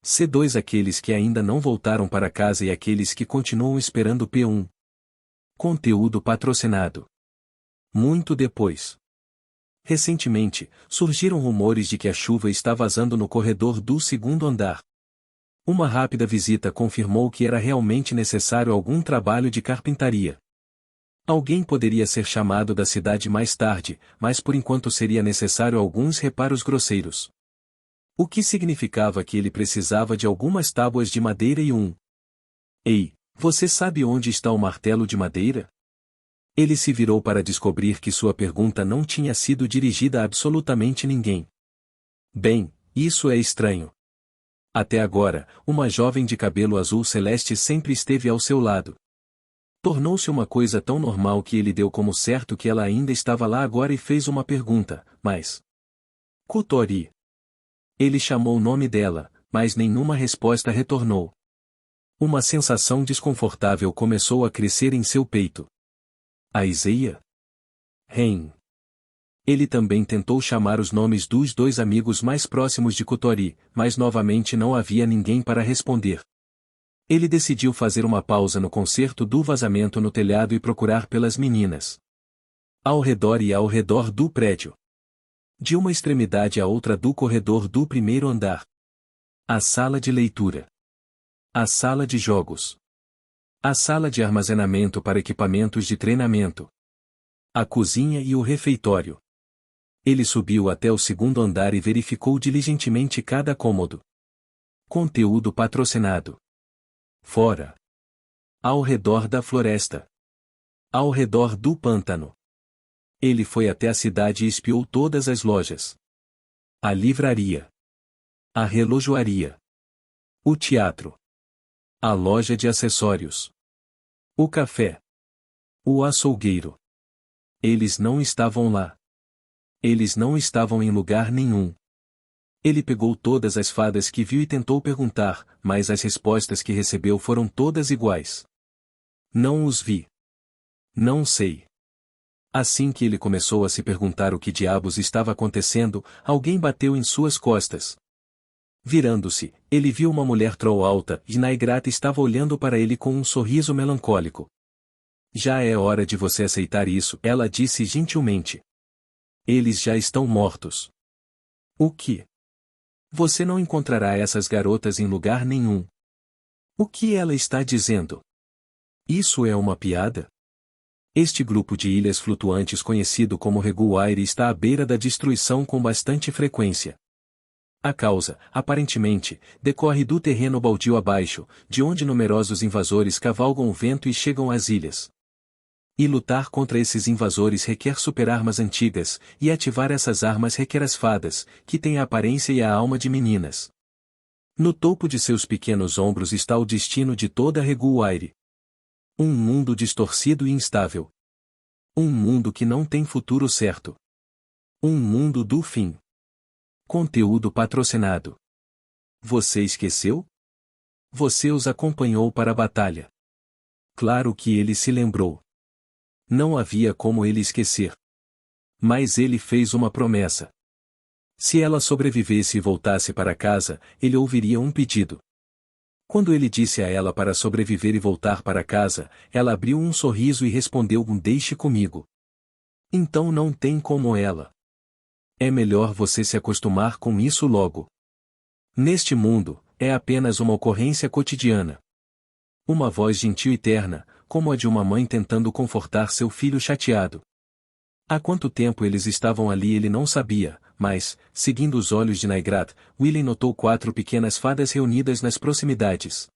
C2 Aqueles que ainda não voltaram para casa e aqueles que continuam esperando P1. Conteúdo patrocinado. Muito depois. Recentemente, surgiram rumores de que a chuva está vazando no corredor do segundo andar. Uma rápida visita confirmou que era realmente necessário algum trabalho de carpintaria. Alguém poderia ser chamado da cidade mais tarde, mas por enquanto seria necessário alguns reparos grosseiros. O que significava que ele precisava de algumas tábuas de madeira e um. Ei, você sabe onde está o martelo de madeira? Ele se virou para descobrir que sua pergunta não tinha sido dirigida a absolutamente ninguém. Bem, isso é estranho. Até agora, uma jovem de cabelo azul celeste sempre esteve ao seu lado. Tornou-se uma coisa tão normal que ele deu como certo que ela ainda estava lá agora e fez uma pergunta, mas... Kotori. Ele chamou o nome dela, mas nenhuma resposta retornou. Uma sensação desconfortável começou a crescer em seu peito. Aizeia? Ren. Ele também tentou chamar os nomes dos dois amigos mais próximos de Kotori, mas novamente não havia ninguém para responder. Ele decidiu fazer uma pausa no concerto do vazamento no telhado e procurar pelas meninas. Ao redor e ao redor do prédio. De uma extremidade à outra do corredor do primeiro andar. A sala de leitura. A sala de jogos. A sala de armazenamento para equipamentos de treinamento. A cozinha e o refeitório. Ele subiu até o segundo andar e verificou diligentemente cada cômodo. Conteúdo patrocinado. Fora. Ao redor da floresta. Ao redor do pântano. Ele foi até a cidade e espiou todas as lojas. A livraria. A relojoaria. O teatro. A loja de acessórios. O café. O açougueiro. Eles não estavam lá. Eles não estavam em lugar nenhum. Ele pegou todas as fadas que viu e tentou perguntar, mas as respostas que recebeu foram todas iguais. Não os vi. Não sei. Assim que ele começou a se perguntar o que diabos estava acontecendo, alguém bateu em suas costas. Virando-se, ele viu uma mulher troll alta e Naigrata estava olhando para ele com um sorriso melancólico. Já é hora de você aceitar isso, ela disse gentilmente. Eles já estão mortos. O que? Você não encontrará essas garotas em lugar nenhum. O que ela está dizendo? Isso é uma piada? Este grupo de ilhas flutuantes conhecido como Reguaire está à beira da destruição com bastante frequência. A causa, aparentemente, decorre do terreno baldio abaixo, de onde numerosos invasores cavalgam o vento e chegam às ilhas. E lutar contra esses invasores requer super-armas antigas, e ativar essas armas requer as fadas, que têm a aparência e a alma de meninas. No topo de seus pequenos ombros está o destino de toda Reguaire. Um mundo distorcido e instável. Um mundo que não tem futuro certo. Um mundo do fim. Conteúdo patrocinado. Você esqueceu? Você os acompanhou para a batalha. Claro que ele se lembrou. Não havia como ele esquecer. Mas ele fez uma promessa. Se ela sobrevivesse e voltasse para casa, ele ouviria um pedido. Quando ele disse a ela para sobreviver e voltar para casa, ela abriu um sorriso e respondeu deixe comigo. Então não tem como ela. É melhor você se acostumar com isso logo. Neste mundo, é apenas uma ocorrência cotidiana. Uma voz gentil e terna, como a de uma mãe tentando confortar seu filho chateado. Há quanto tempo eles estavam ali ele não sabia, mas, seguindo os olhos de Naigrat, Willen notou 4 pequenas fadas reunidas nas proximidades.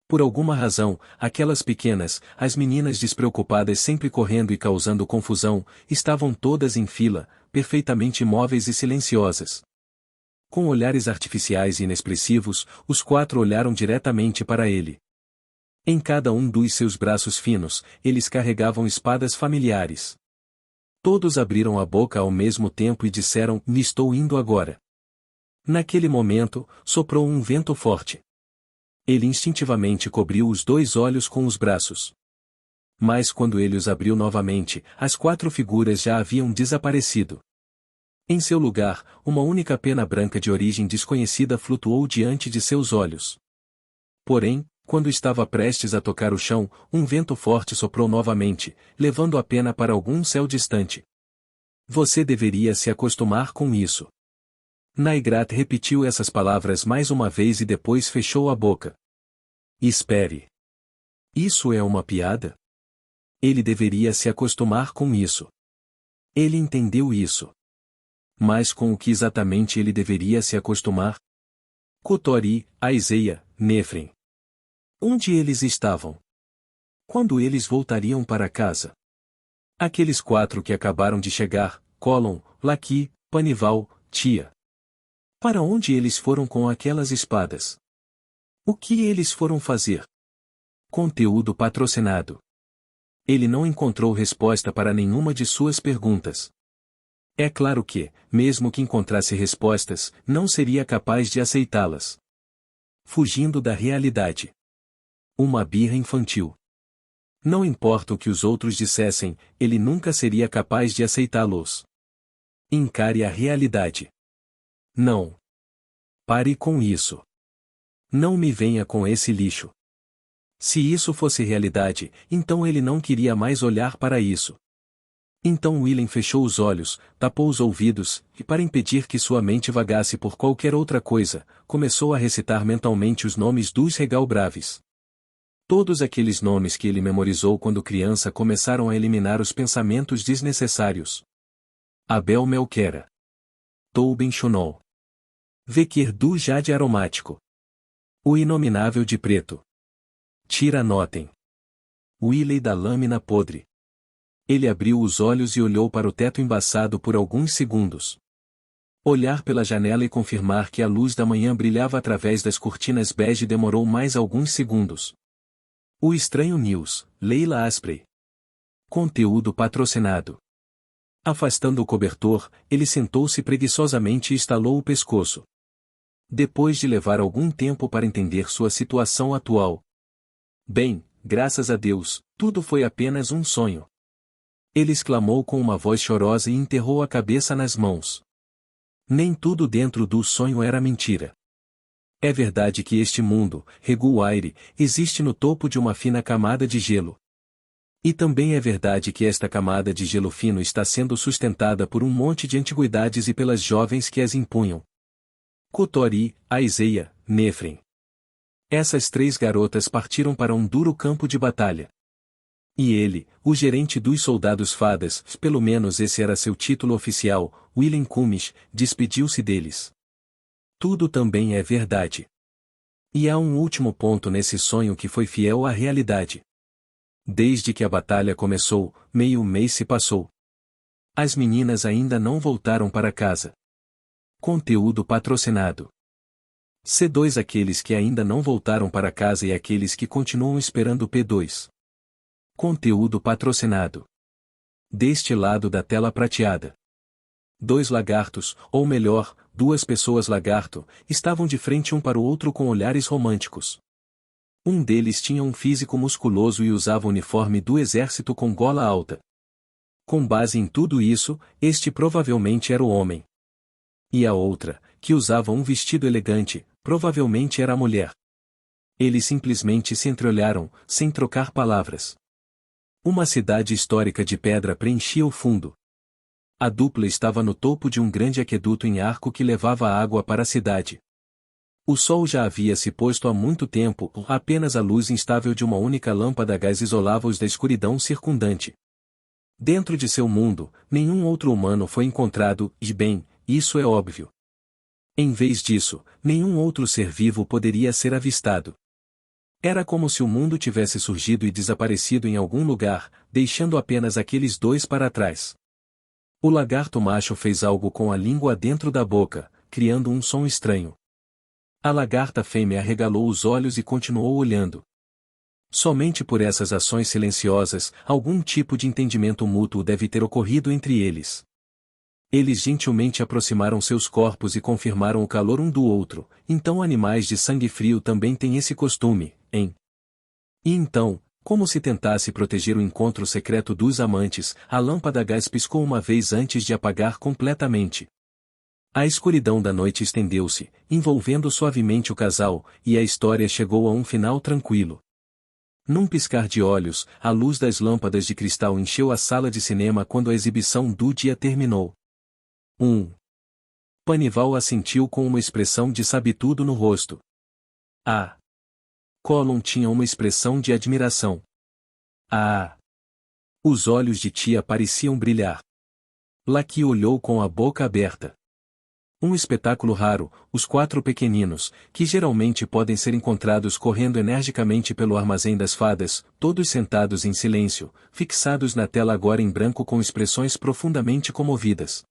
Por alguma razão, aquelas pequenas, as meninas despreocupadas sempre correndo e causando confusão, estavam todas em fila, perfeitamente imóveis e silenciosas. Com olhares artificiais e inexpressivos, os 4 olharam diretamente para ele. Em cada um dos seus braços finos, eles carregavam espadas familiares. Todos abriram a boca ao mesmo tempo e disseram, estou indo agora. Naquele momento, soprou um vento forte. Ele instintivamente cobriu os 2 olhos com os braços. Mas quando ele os abriu novamente, as 4 figuras já haviam desaparecido. Em seu lugar, uma única pena branca de origem desconhecida flutuou diante de seus olhos. Porém, quando estava prestes a tocar o chão, um vento forte soprou novamente, levando a pena para algum céu distante. Você deveria se acostumar com isso. Naigrat repetiu essas palavras mais uma vez e depois fechou a boca. Espere. Isso é uma piada? Ele deveria se acostumar com isso. Ele entendeu isso. Mas com o que exatamente ele deveria se acostumar? Cotori, Aizeia, Nefren. Onde eles estavam? Quando eles voltariam para casa? Aqueles 4 que acabaram de chegar, Colon, Laki, Panival, Tia. Para onde eles foram com aquelas espadas? O que eles foram fazer? Conteúdo patrocinado. Ele não encontrou resposta para nenhuma de suas perguntas. É claro que, mesmo que encontrasse respostas, não seria capaz de aceitá-las. Fugindo da realidade. Uma birra infantil. Não importa o que os outros dissessem, ele nunca seria capaz de aceitá-los. Encare a realidade. Não. Pare com isso. Não me venha com esse lixo. Se isso fosse realidade, então ele não queria mais olhar para isso. Então Willem fechou os olhos, tapou os ouvidos, e para impedir que sua mente vagasse por qualquer outra coisa, começou a recitar mentalmente os nomes dos Regal Braves. Todos aqueles nomes que ele memorizou quando criança começaram a eliminar os pensamentos desnecessários. Abel Melquera. Touben Chunol. Vekir do Jade Aromático. O Inominável de Preto. Tira Notem. Willey da Lâmina Podre. Ele abriu os olhos e olhou para o teto embaçado por alguns segundos. Olhar pela janela e confirmar que a luz da manhã brilhava através das cortinas bege demorou mais alguns segundos. O Estranho News, Leila Asprey. Conteúdo patrocinado. Afastando o cobertor, ele sentou-se preguiçosamente e estalou o pescoço. Depois de levar algum tempo para entender sua situação atual. Bem, graças a Deus, tudo foi apenas um sonho. Ele exclamou com uma voz chorosa e enterrou a cabeça nas mãos. Nem tudo dentro do sonho era mentira. É verdade que este mundo, Reguaire, existe no topo de uma fina camada de gelo. E também é verdade que esta camada de gelo fino está sendo sustentada por um monte de antiguidades e pelas jovens que as impunham. Kotori, Aizeia, Nefren. Essas 3 garotas partiram para um duro campo de batalha. E ele, o gerente dos soldados fadas, pelo menos esse era seu título oficial, Willem Cummins, despediu-se deles. Tudo também é verdade. E há um último ponto nesse sonho que foi fiel à realidade. Desde que a batalha começou, meio mês se passou. As meninas ainda não voltaram para casa. Conteúdo patrocinado. C2 Aqueles que ainda não voltaram para casa e aqueles que continuam esperando P2. Conteúdo patrocinado. Deste lado da tela prateada. 2 lagartos, ou melhor, 2 pessoas lagarto, estavam de frente um para o outro com olhares românticos. Um deles tinha um físico musculoso e usava o uniforme do exército com gola alta. Com base em tudo isso, este provavelmente era o homem. E a outra, que usava um vestido elegante, provavelmente era a mulher. Eles simplesmente se entreolharam, sem trocar palavras. Uma cidade histórica de pedra preenchia o fundo. A dupla estava no topo de um grande aqueduto em arco que levava água para a cidade. O sol já havia se posto há muito tempo, apenas a luz instável de uma única lâmpada a gás isolava-os da escuridão circundante. Dentro de seu mundo, nenhum outro humano foi encontrado, e bem, isso é óbvio. Em vez disso, nenhum outro ser vivo poderia ser avistado. Era como se o mundo tivesse surgido e desaparecido em algum lugar, deixando apenas aqueles 2 para trás. O lagarto macho fez algo com a língua dentro da boca, criando um som estranho. A lagarta fêmea arregalou os olhos e continuou olhando. Somente por essas ações silenciosas, algum tipo de entendimento mútuo deve ter ocorrido entre eles. Eles gentilmente aproximaram seus corpos e confirmaram o calor um do outro, então animais de sangue frio também têm esse costume, hein? E então, Como se tentasse proteger o encontro secreto dos amantes, a lâmpada a gás piscou uma vez antes de apagar completamente. A escuridão da noite estendeu-se, envolvendo suavemente o casal, e a história chegou a um final tranquilo. Num piscar de olhos, a luz das lâmpadas de cristal encheu a sala de cinema quando a exibição do dia terminou. Panival assentiu com uma expressão de sabe-tudo no rosto. Colum tinha uma expressão de admiração. Os olhos de tia pareciam brilhar. Lucky olhou com a boca aberta. Um espetáculo raro, os 4 pequeninos, que geralmente podem ser encontrados correndo energicamente pelo armazém das fadas, todos sentados em silêncio, fixados na tela agora em branco com expressões profundamente comovidas.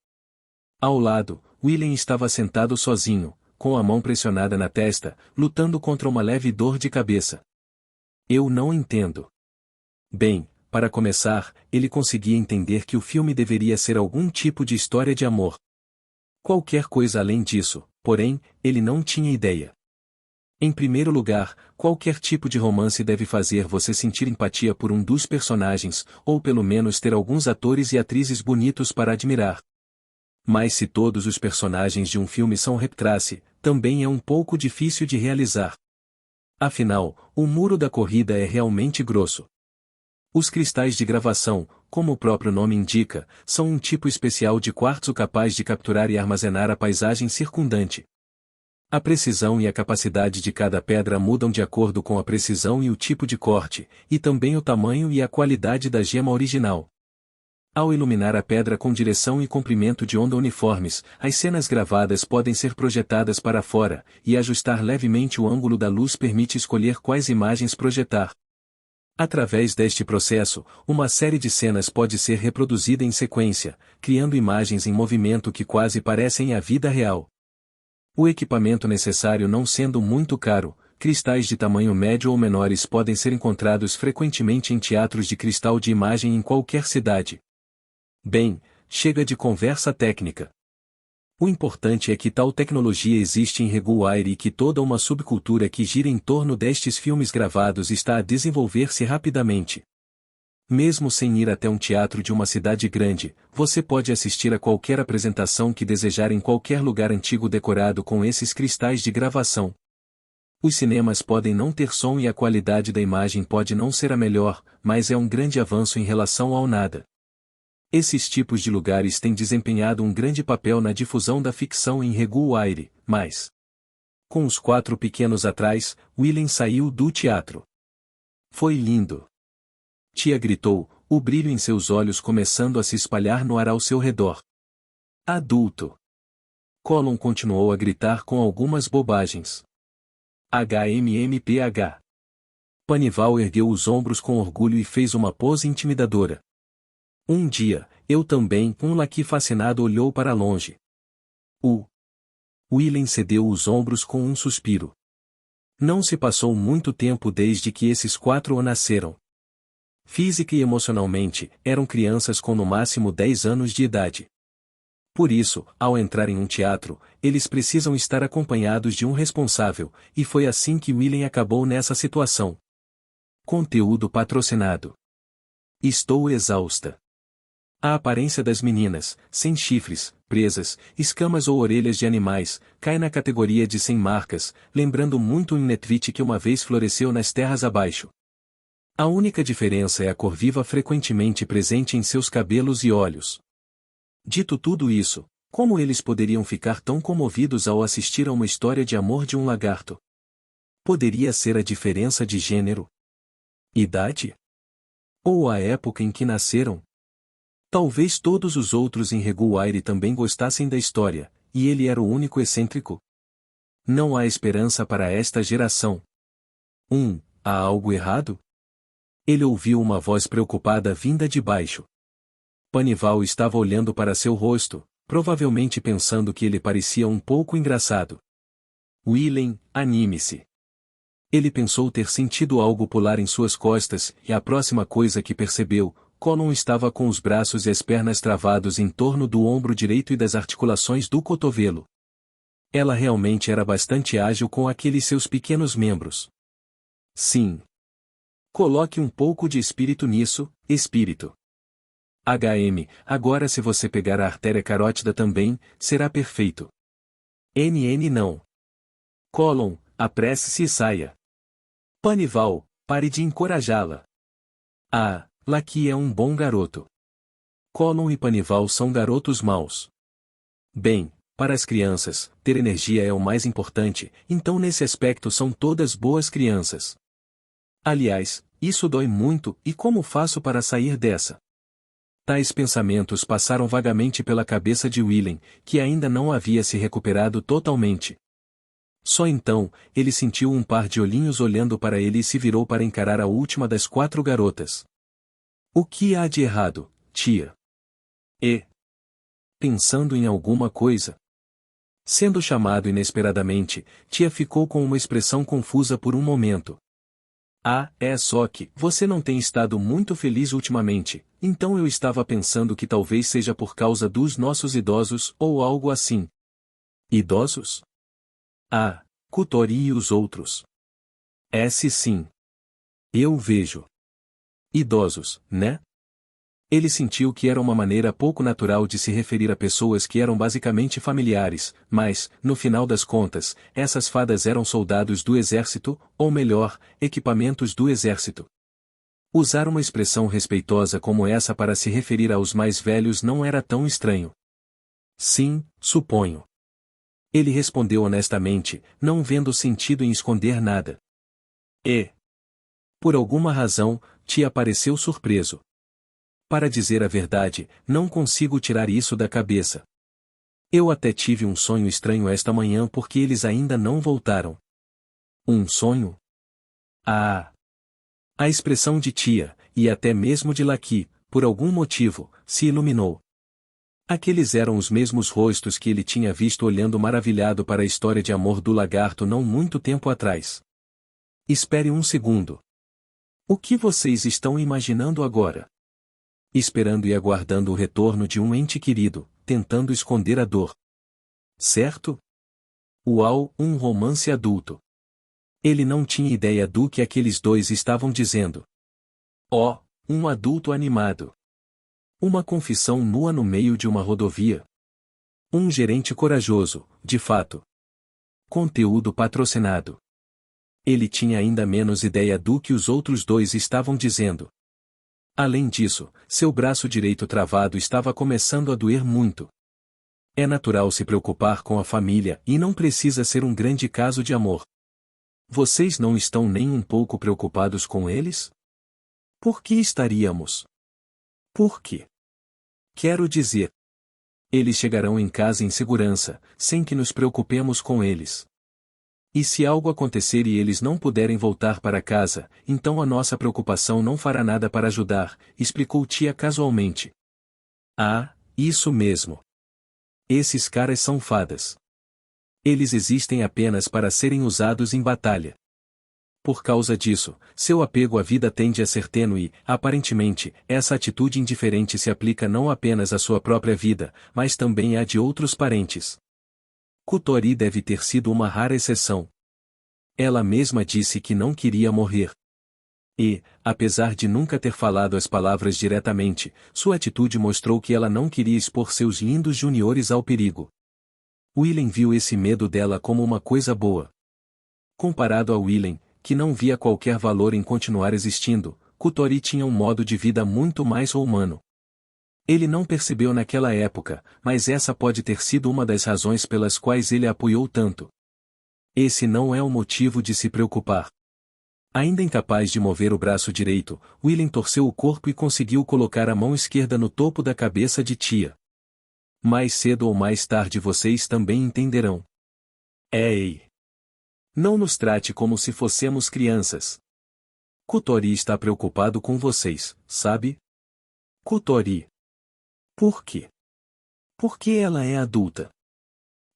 Ao lado, William estava sentado sozinho, com a mão pressionada na testa, lutando contra uma leve dor de cabeça. Eu não entendo. Bem, para começar, ele conseguia entender que o filme deveria ser algum tipo de história de amor. Qualquer coisa além disso, porém, ele não tinha ideia. Em primeiro lugar, qualquer tipo de romance deve fazer você sentir empatia por um dos personagens, ou pelo menos ter alguns atores e atrizes bonitos para admirar. Mas se todos os personagens de um filme são reptrace, também é um pouco difícil de realizar. Afinal, o muro da corrida é realmente grosso. Os cristais de gravação, como o próprio nome indica, são um tipo especial de quartzo capaz de capturar e armazenar a paisagem circundante. A precisão e a capacidade de cada pedra mudam de acordo com a precisão e o tipo de corte, e também o tamanho e a qualidade da gema original. Ao iluminar a pedra com direção e comprimento de onda uniformes, as cenas gravadas podem ser projetadas para fora, e ajustar levemente o ângulo da luz permite escolher quais imagens projetar. Através deste processo, uma série de cenas pode ser reproduzida em sequência, criando imagens em movimento que quase parecem a vida real. O equipamento necessário não sendo muito caro, cristais de tamanho médio ou menores podem ser encontrados frequentemente em teatros de cristal de imagem em qualquer cidade. Bem, chega de conversa técnica. O importante é que tal tecnologia existe em Reguaire e que toda uma subcultura que gira em torno destes filmes gravados está a desenvolver-se rapidamente. Mesmo sem ir até um teatro de uma cidade grande, você pode assistir a qualquer apresentação que desejar em qualquer lugar antigo decorado com esses cristais de gravação. Os cinemas podem não ter som e a qualidade da imagem pode não ser a melhor, mas é um grande avanço em relação ao nada. Esses tipos de lugares têm desempenhado um grande papel na difusão da ficção em Reguaire, mas... Com os 4 pequenos atrás, William saiu do teatro. Foi lindo. Tia gritou, o brilho em seus olhos começando a se espalhar no ar ao seu redor. Adulto. Colum continuou a gritar com algumas bobagens. HMMPH. Panival ergueu os ombros com orgulho e fez uma pose intimidadora. Um dia, eu também, Lucky fascinado olhou para longe. William cedeu os ombros com um suspiro. Não se passou muito tempo desde que esses 4 nasceram. Física e emocionalmente, eram crianças com no máximo 10 anos de idade. Por isso, ao entrar em um teatro, eles precisam estar acompanhados de um responsável, e foi assim que William acabou nessa situação. Conteúdo patrocinado. Estou exausta. A aparência das meninas, sem chifres, presas, escamas ou orelhas de animais, cai na categoria de sem marcas, lembrando muito um Netwit que uma vez floresceu nas terras abaixo. A única diferença é a cor viva frequentemente presente em seus cabelos e olhos. Dito tudo isso, como eles poderiam ficar tão comovidos ao assistir a uma história de amor de um lagarto? Poderia ser a diferença de gênero? Idade? Ou a época em que nasceram? Talvez todos os outros em Reguaire também gostassem da história, e ele era o único excêntrico. Não há esperança para esta geração. Há algo errado? Ele ouviu uma voz preocupada vinda de baixo. Panival estava olhando para seu rosto, provavelmente pensando que ele parecia um pouco engraçado. William, anime-se. Ele pensou ter sentido algo pular em suas costas, e a próxima coisa que percebeu, Colum estava com os braços e as pernas travados em torno do ombro direito e das articulações do cotovelo. Ela realmente era bastante ágil com aqueles seus pequenos membros. Sim. Coloque um pouco de espírito nisso, espírito. Agora se você pegar a artéria carótida também, será perfeito. Não. Apresse-se e saia. Panival, pare de encorajá-la. Lucky é um bom garoto. E Panival são garotos maus. Bem, para as crianças, ter energia é o mais importante, então nesse aspecto são todas boas crianças. Aliás, isso dói muito, e como faço para sair dessa? Tais pensamentos passaram vagamente pela cabeça de Willem, que ainda não havia se recuperado totalmente. Só então, ele sentiu um par de olhinhos olhando para ele e se virou para encarar a última das 4 garotas. O que há de errado, tia? Pensando em alguma coisa? Sendo chamado inesperadamente, tia ficou com uma expressão confusa por um momento. É só que, você não tem estado muito feliz ultimamente, então eu estava pensando que talvez seja por causa dos nossos idosos, ou algo assim. Idosos? Kutori e os outros. Sim. Eu vejo. Idosos, né? Ele sentiu que era uma maneira pouco natural de se referir a pessoas que eram basicamente familiares, mas, no final das contas, essas fadas eram soldados do exército, ou melhor, equipamentos do exército. Usar uma expressão respeitosa como essa para se referir aos mais velhos não era tão estranho. Sim, suponho. Ele respondeu honestamente, não vendo sentido em esconder nada. Por alguma razão, tia pareceu surpreso. Para dizer a verdade, não consigo tirar isso da cabeça. Eu até tive um sonho estranho esta manhã porque eles ainda não voltaram. Um sonho? A expressão de tia, e até mesmo de Lucky, por algum motivo, se iluminou. Aqueles eram os mesmos rostos que ele tinha visto olhando maravilhado para a história de amor do lagarto não muito tempo atrás. Espere um segundo. O que vocês estão imaginando agora? Esperando e aguardando o retorno de um ente querido, tentando esconder a dor. Certo? Uau, um romance adulto. Ele não tinha ideia do que aqueles dois estavam dizendo. Um adulto animado. Uma confissão nua no meio de uma rodovia. Um gerente corajoso, de fato. Conteúdo patrocinado. Ele tinha ainda menos ideia do que os outros dois estavam dizendo. Além disso, seu braço direito travado estava começando a doer muito. É natural se preocupar com a família e não precisa ser um grande caso de amor. Vocês não estão nem um pouco preocupados com eles? Por que estaríamos? Por quê? Quero dizer. Eles chegarão em casa em segurança, sem que nos preocupemos com eles. E se algo acontecer e eles não puderem voltar para casa, então a nossa preocupação não fará nada para ajudar, explicou tia casualmente. Isso mesmo. Esses caras são fadas. Eles existem apenas para serem usados em batalha. Por causa disso, seu apego à vida tende a ser tênue e, aparentemente, essa atitude indiferente se aplica não apenas à sua própria vida, mas também à de outros parentes. Kutori deve ter sido uma rara exceção. Ela mesma disse que não queria morrer. E, apesar de nunca ter falado as palavras diretamente, sua atitude mostrou que ela não queria expor seus lindos juniores ao perigo. Willem viu esse medo dela como uma coisa boa. Comparado a Willem, que não via qualquer valor em continuar existindo, Kutori tinha um modo de vida muito mais humano. Ele não percebeu naquela época, mas essa pode ter sido uma das razões pelas quais ele a apoiou tanto. Esse não é o motivo de se preocupar. Ainda incapaz de mover o braço direito, Willem torceu o corpo e conseguiu colocar a mão esquerda no topo da cabeça de tia. Mais cedo ou mais tarde vocês também entenderão. Ei! Não nos trate como se fossemos crianças. Kutori está preocupado com vocês, sabe? Kutori. Por quê? Porque ela é adulta.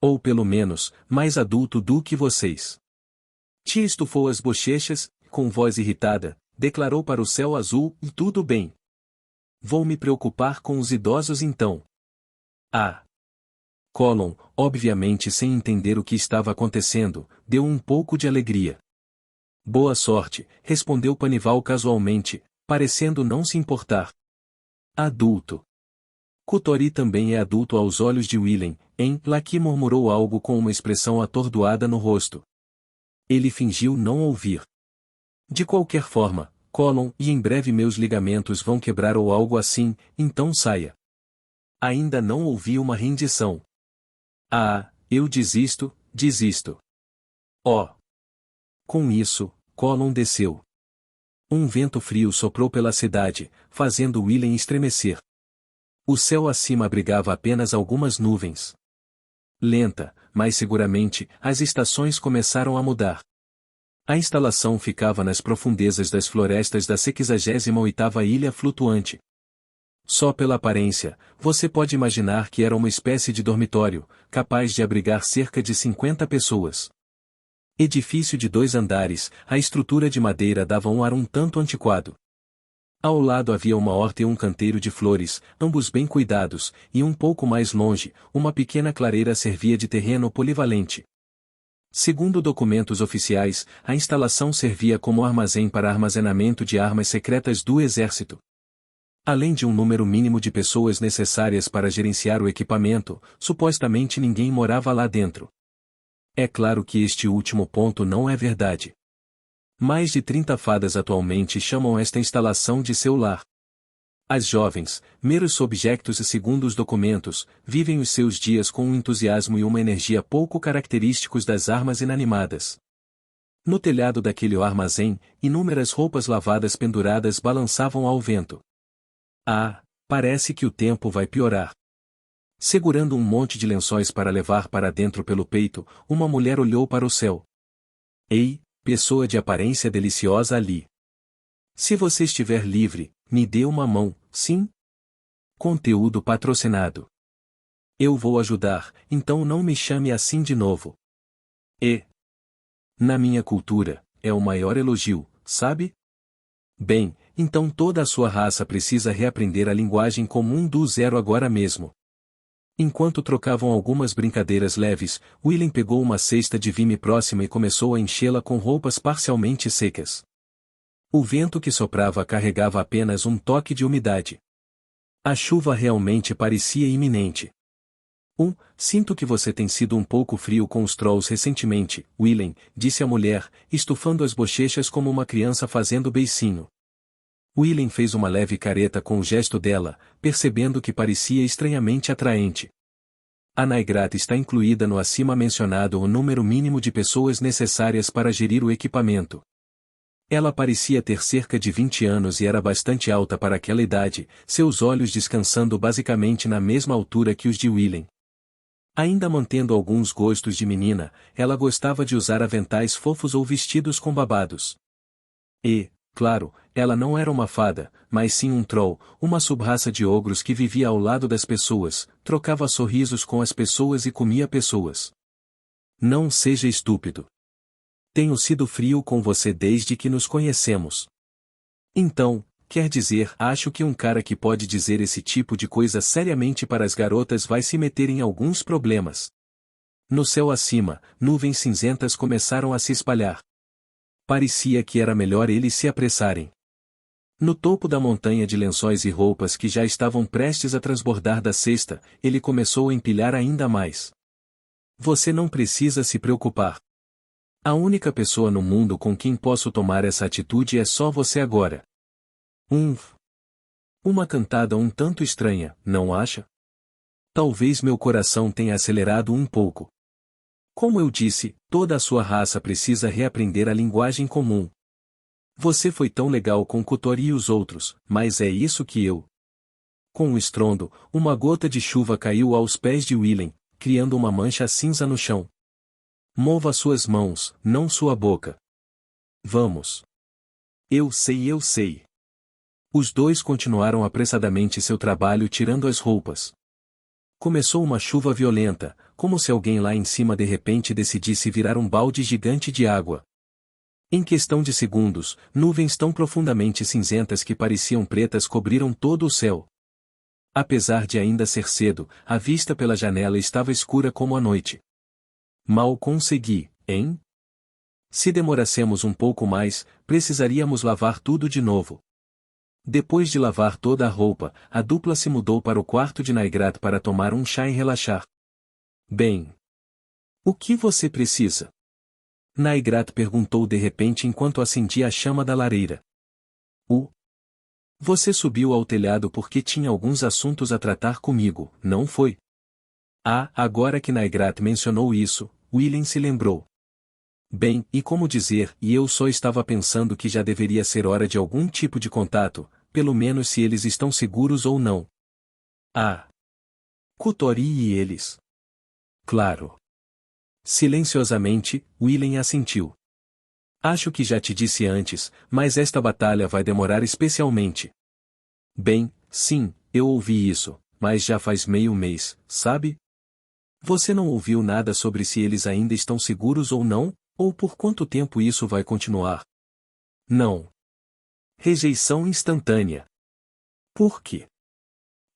Ou pelo menos, mais adulto do que vocês. Tia estufou as bochechas, com voz irritada, declarou para o céu azul, e tudo bem. Vou me preocupar com os idosos então. Obviamente sem entender o que estava acontecendo, deu um pouco de alegria. Boa sorte, respondeu Panival casualmente, parecendo não se importar. Adulto. Kutori também é adulto aos olhos de Willem, hein? Laki murmurou algo com uma expressão atordoada no rosto. Ele fingiu não ouvir. De qualquer forma, Colon, e em breve meus ligamentos vão quebrar ou algo assim, então saia. Ainda não ouvi uma rendição. Ah, eu desisto, desisto. Oh! Com isso, Colon desceu. Um vento frio soprou pela cidade, fazendo Willem estremecer. O céu acima abrigava apenas algumas nuvens. Lenta, mas seguramente, as estações começaram a mudar. A instalação ficava nas profundezas das florestas da 68ª ilha flutuante. Só pela aparência, você pode imaginar que era uma espécie de dormitório, capaz de abrigar cerca de 50 pessoas. Edifício de 2 andares, a estrutura de madeira dava um ar um tanto antiquado. Ao lado havia uma horta e um canteiro de flores, ambos bem cuidados, e um pouco mais longe, uma pequena clareira servia de terreno polivalente. Segundo documentos oficiais, a instalação servia como armazém para armazenamento de armas secretas do exército. Além de um número mínimo de pessoas necessárias para gerenciar o equipamento, supostamente ninguém morava lá dentro. É claro que este último ponto não é verdade. Mais de 30 fadas atualmente chamam esta instalação de seu lar. As jovens, meros subjectos e segundo os documentos, vivem os seus dias com um entusiasmo e uma energia pouco característicos das armas inanimadas. No telhado daquele armazém, inúmeras roupas lavadas penduradas balançavam ao vento. Ah, parece que o tempo vai piorar. Segurando um monte de lençóis para levar para dentro pelo peito, uma mulher olhou para o céu. Ei, pessoa de aparência deliciosa ali. Se você estiver livre, me dê uma mão, sim? Conteúdo patrocinado. Eu vou ajudar, então não me chame assim de novo. E, na minha cultura, é o maior elogio, sabe? Bem, então toda a sua raça precisa reaprender a linguagem comum do zero agora mesmo. Enquanto trocavam algumas brincadeiras leves, Willem pegou uma cesta de vime próxima e começou a enchê-la com roupas parcialmente secas. O vento que soprava carregava apenas um toque de umidade. A chuva realmente parecia iminente. Sinto que você tem sido um pouco frio com os trolls recentemente, Willem, disse a mulher, estufando as bochechas como uma criança fazendo beicinho. Willem fez uma leve careta com o gesto dela, percebendo que parecia estranhamente atraente. A Naigrat está incluída no acima mencionado o número mínimo de pessoas necessárias para gerir o equipamento. Ela parecia ter cerca de 20 anos e era bastante alta para aquela idade, seus olhos descansando basicamente na mesma altura que os de Willem. Ainda mantendo alguns gostos de menina, ela gostava de usar aventais fofos ou vestidos com babados. E, claro, ela não era uma fada, mas sim um troll, uma sub-raça de ogros que vivia ao lado das pessoas, trocava sorrisos com as pessoas e comia pessoas. Não seja estúpido. Tenho sido frio com você desde que nos conhecemos. Então, quer dizer, acho que um cara que pode dizer esse tipo de coisa seriamente para as garotas vai se meter em alguns problemas. No céu acima, nuvens cinzentas começaram a se espalhar. Parecia que era melhor eles se apressarem. No topo da montanha de lençóis e roupas que já estavam prestes a transbordar da cesta, ele começou a empilhar ainda mais. Você não precisa se preocupar. A única pessoa no mundo com quem posso tomar essa atitude é só você agora. Uma cantada um tanto estranha, não acha? Talvez meu coração tenha acelerado um pouco. Como eu disse, toda a sua raça precisa reaprender a linguagem comum. Você foi tão legal com Kutori e os outros, mas é isso que eu... Com um estrondo, uma gota de chuva caiu aos pés de Willem, criando uma mancha cinza no chão. Mova suas mãos, não sua boca. Vamos. Eu sei, eu sei. Os dois continuaram apressadamente seu trabalho tirando as roupas. Começou uma chuva violenta, como se alguém lá em cima de repente decidisse virar um balde gigante de água. Em questão de segundos, nuvens tão profundamente cinzentas que pareciam pretas cobriram todo o céu. Apesar de ainda ser cedo, a vista pela janela estava escura como a noite. Mal consegui, hein? Se demorássemos um pouco mais, precisaríamos lavar tudo de novo. Depois de lavar toda a roupa, a dupla se mudou para o quarto de Naigrat para tomar um chá e relaxar. Bem. O que você precisa? Naigrat perguntou de repente enquanto acendia a chama da lareira. Você subiu ao telhado porque tinha alguns assuntos a tratar comigo, não foi? Ah, agora que Naigrat mencionou isso, William se lembrou. Bem, e como dizer, e eu só estava pensando que já deveria ser hora de algum tipo de contato, pelo menos se eles estão seguros ou não. Ah. Kutori e eles. Claro. Silenciosamente, William assentiu. Acho que já te disse antes, mas esta batalha vai demorar especialmente. Bem, sim, eu ouvi isso, mas já faz meio mês, sabe? Você não ouviu nada sobre se eles ainda estão seguros ou não, ou por quanto tempo isso vai continuar? Não. Rejeição instantânea. Por quê?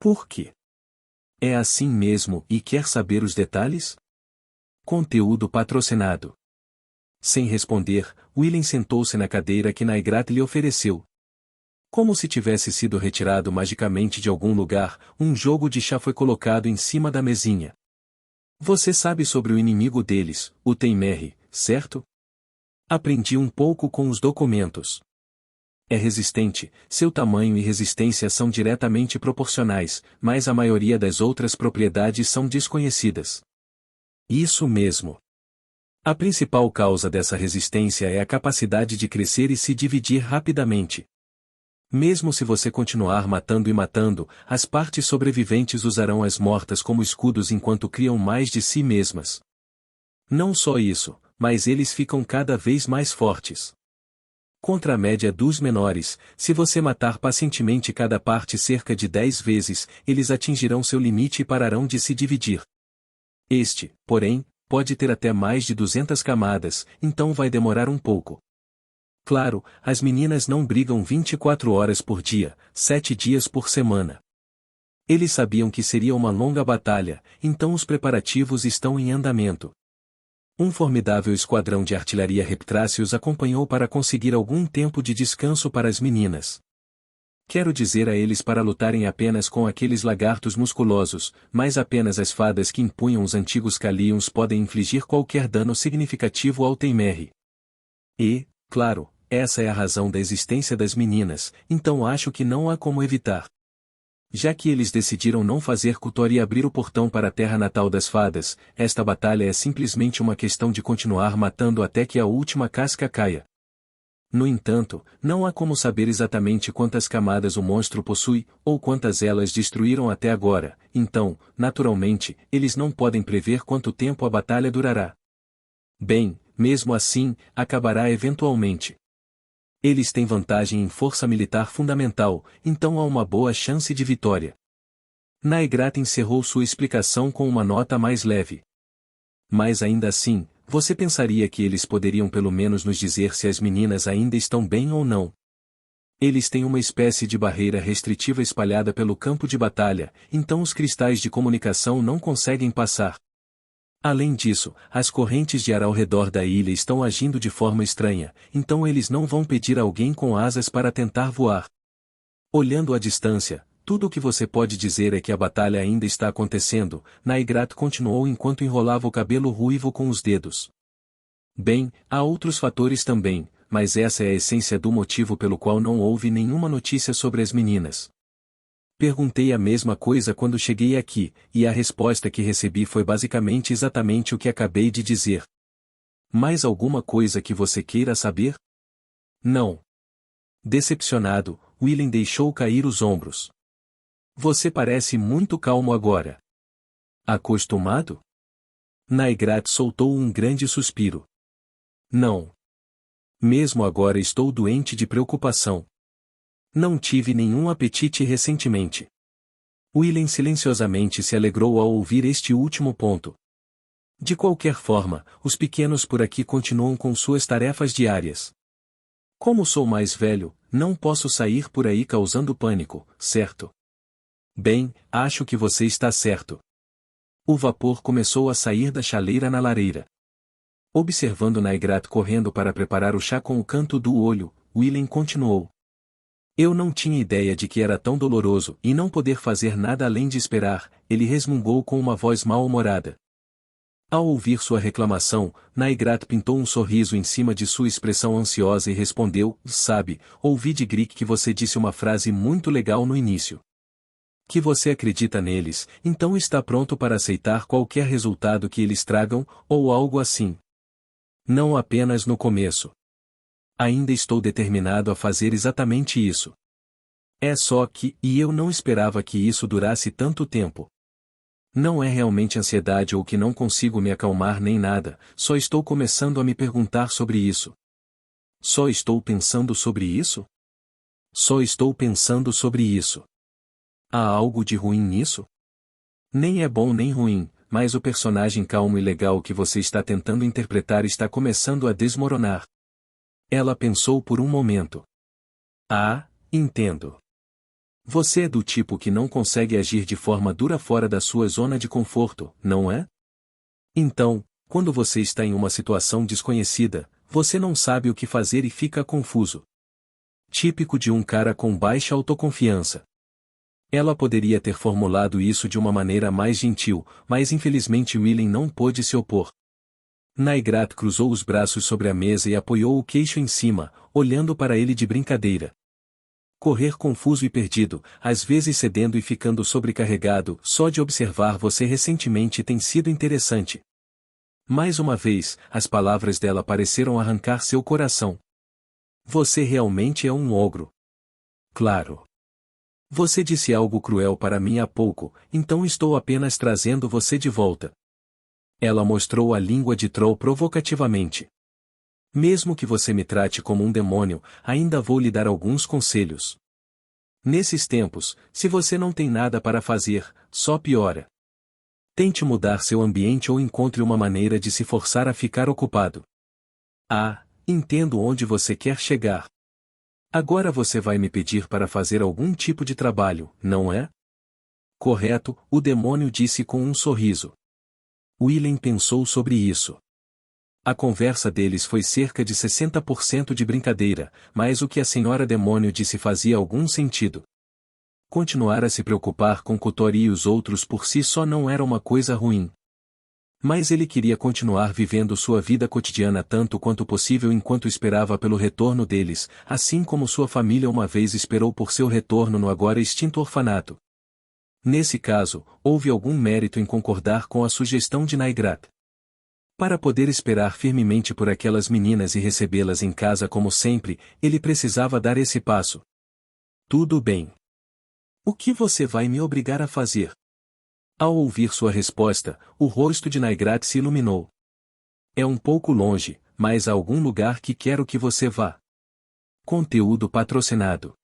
Por quê? É assim mesmo e quer saber os detalhes? Conteúdo patrocinado. Sem responder, William sentou-se na cadeira que Naigrat lhe ofereceu. Como se tivesse sido retirado magicamente de algum lugar, um jogo de chá foi colocado em cima da mesinha. Você sabe sobre o inimigo deles, o Teimerri, certo? Aprendi um pouco com os documentos. É resistente, seu tamanho e resistência são diretamente proporcionais, mas a maioria das outras propriedades são desconhecidas. Isso mesmo. A principal causa dessa resistência é a capacidade de crescer e se dividir rapidamente. Mesmo se você continuar matando e matando, as partes sobreviventes usarão as mortas como escudos enquanto criam mais de si mesmas. Não só isso, mas eles ficam cada vez mais fortes. Contra a média dos menores, se você matar pacientemente cada parte cerca de 10 vezes, eles atingirão seu limite e pararão de se dividir. Este, porém, pode ter até mais de 200 camadas, então vai demorar um pouco. Claro, as meninas não brigam 24 horas por dia, 7 dias por semana. Eles sabiam que seria uma longa batalha, então os preparativos estão em andamento. Um formidável esquadrão de artilharia Reptráceo os acompanhou para conseguir algum tempo de descanso para as meninas. Quero dizer a eles para lutarem apenas com aqueles lagartos musculosos, mas apenas as fadas que empunham os antigos Calions podem infligir qualquer dano significativo ao Teimerri. E, claro, essa é a razão da existência das meninas, então acho que não há como evitar. Já que eles decidiram não fazer Kutori abrir o portão para a terra natal das fadas, esta batalha é simplesmente uma questão de continuar matando até que a última casca caia. No entanto, não há como saber exatamente quantas camadas o monstro possui, ou quantas elas destruíram até agora, então, naturalmente, eles não podem prever quanto tempo a batalha durará. Bem, mesmo assim, acabará eventualmente. Eles têm vantagem em força militar fundamental, então há uma boa chance de vitória. Naigrat encerrou sua explicação com uma nota mais leve. Mas ainda assim, você pensaria que eles poderiam pelo menos nos dizer se as meninas ainda estão bem ou não. Eles têm uma espécie de barreira restritiva espalhada pelo campo de batalha, então os cristais de comunicação não conseguem passar. Além disso, as correntes de ar ao redor da ilha estão agindo de forma estranha, então eles não vão pedir a alguém com asas para tentar voar. Olhando à distância, tudo o que você pode dizer é que a batalha ainda está acontecendo, Naigrat continuou enquanto enrolava o cabelo ruivo com os dedos. Bem, há outros fatores também, mas essa é a essência do motivo pelo qual não houve nenhuma notícia sobre as meninas. Perguntei a mesma coisa quando cheguei aqui, e a resposta que recebi foi basicamente exatamente o que acabei de dizer. Mais alguma coisa que você queira saber? Não. Decepcionado, William deixou cair os ombros. Você parece muito calmo agora. Acostumado? Naigrat soltou um grande suspiro. Não. Mesmo agora estou doente de preocupação. Não tive nenhum apetite recentemente. William silenciosamente se alegrou ao ouvir este último ponto. De qualquer forma, os pequenos por aqui continuam com suas tarefas diárias. Como sou mais velho, não posso sair por aí causando pânico, certo? Bem, acho que você está certo. O vapor começou a sair da chaleira na lareira. Observando Naigrat correndo para preparar o chá com o canto do olho, Willem continuou. Eu não tinha ideia de que era tão doloroso e não poder fazer nada além de esperar, ele resmungou com uma voz mal-humorada. Ao ouvir sua reclamação, Naigrat pintou um sorriso em cima de sua expressão ansiosa e respondeu, sabe, ouvi de Grick que você disse uma frase muito legal no início. Que você acredita neles, então está pronto para aceitar qualquer resultado que eles tragam, ou algo assim. Não apenas no começo. Ainda estou determinado a fazer exatamente isso. É só que, e eu não esperava que isso durasse tanto tempo. Não é realmente ansiedade ou que não consigo me acalmar nem nada, só estou começando a me perguntar sobre isso. Só estou pensando sobre isso? Só estou pensando sobre isso. Há algo de ruim nisso? Nem é bom nem ruim, mas o personagem calmo e legal que você está tentando interpretar está começando a desmoronar. Ela pensou por um momento. Ah, entendo. Você é do tipo que não consegue agir de forma dura fora da sua zona de conforto, não é? Então, quando você está em uma situação desconhecida, você não sabe o que fazer e fica confuso. Típico de um cara com baixa autoconfiança. Ela poderia ter formulado isso de uma maneira mais gentil, mas infelizmente Willem não pôde se opor. Naigrat cruzou os braços sobre a mesa e apoiou o queixo em cima, olhando para ele de brincadeira. Correr confuso e perdido, às vezes cedendo e ficando sobrecarregado, só de observar você recentemente tem sido interessante. Mais uma vez, as palavras dela pareceram arrancar seu coração. Você realmente é um ogro. Claro. Você disse algo cruel para mim há pouco, então estou apenas trazendo você de volta. Ela mostrou a língua de Troll provocativamente. Mesmo que você me trate como um demônio, ainda vou lhe dar alguns conselhos. Nesses tempos, se você não tem nada para fazer, só piora. Tente mudar seu ambiente ou encontre uma maneira de se forçar a ficar ocupado. Ah, entendo onde você quer chegar. Agora você vai me pedir para fazer algum tipo de trabalho, não é? Correto, o demônio disse com um sorriso. Willem pensou sobre isso. A conversa deles foi cerca de 60% de brincadeira, mas o que a senhora demônio disse fazia algum sentido. Continuar a se preocupar com Kotori e os outros por si só não era uma coisa ruim. Mas ele queria continuar vivendo sua vida cotidiana tanto quanto possível enquanto esperava pelo retorno deles, assim como sua família uma vez esperou por seu retorno no agora extinto orfanato. Nesse caso, houve algum mérito em concordar com a sugestão de Naigrat. Para poder esperar firmemente por aquelas meninas e recebê-las em casa como sempre, ele precisava dar esse passo. Tudo bem. O que você vai me obrigar a fazer? Ao ouvir sua resposta, o rosto de Naigrat se iluminou. É um pouco longe, mas há algum lugar que quero que você vá. Conteúdo patrocinado.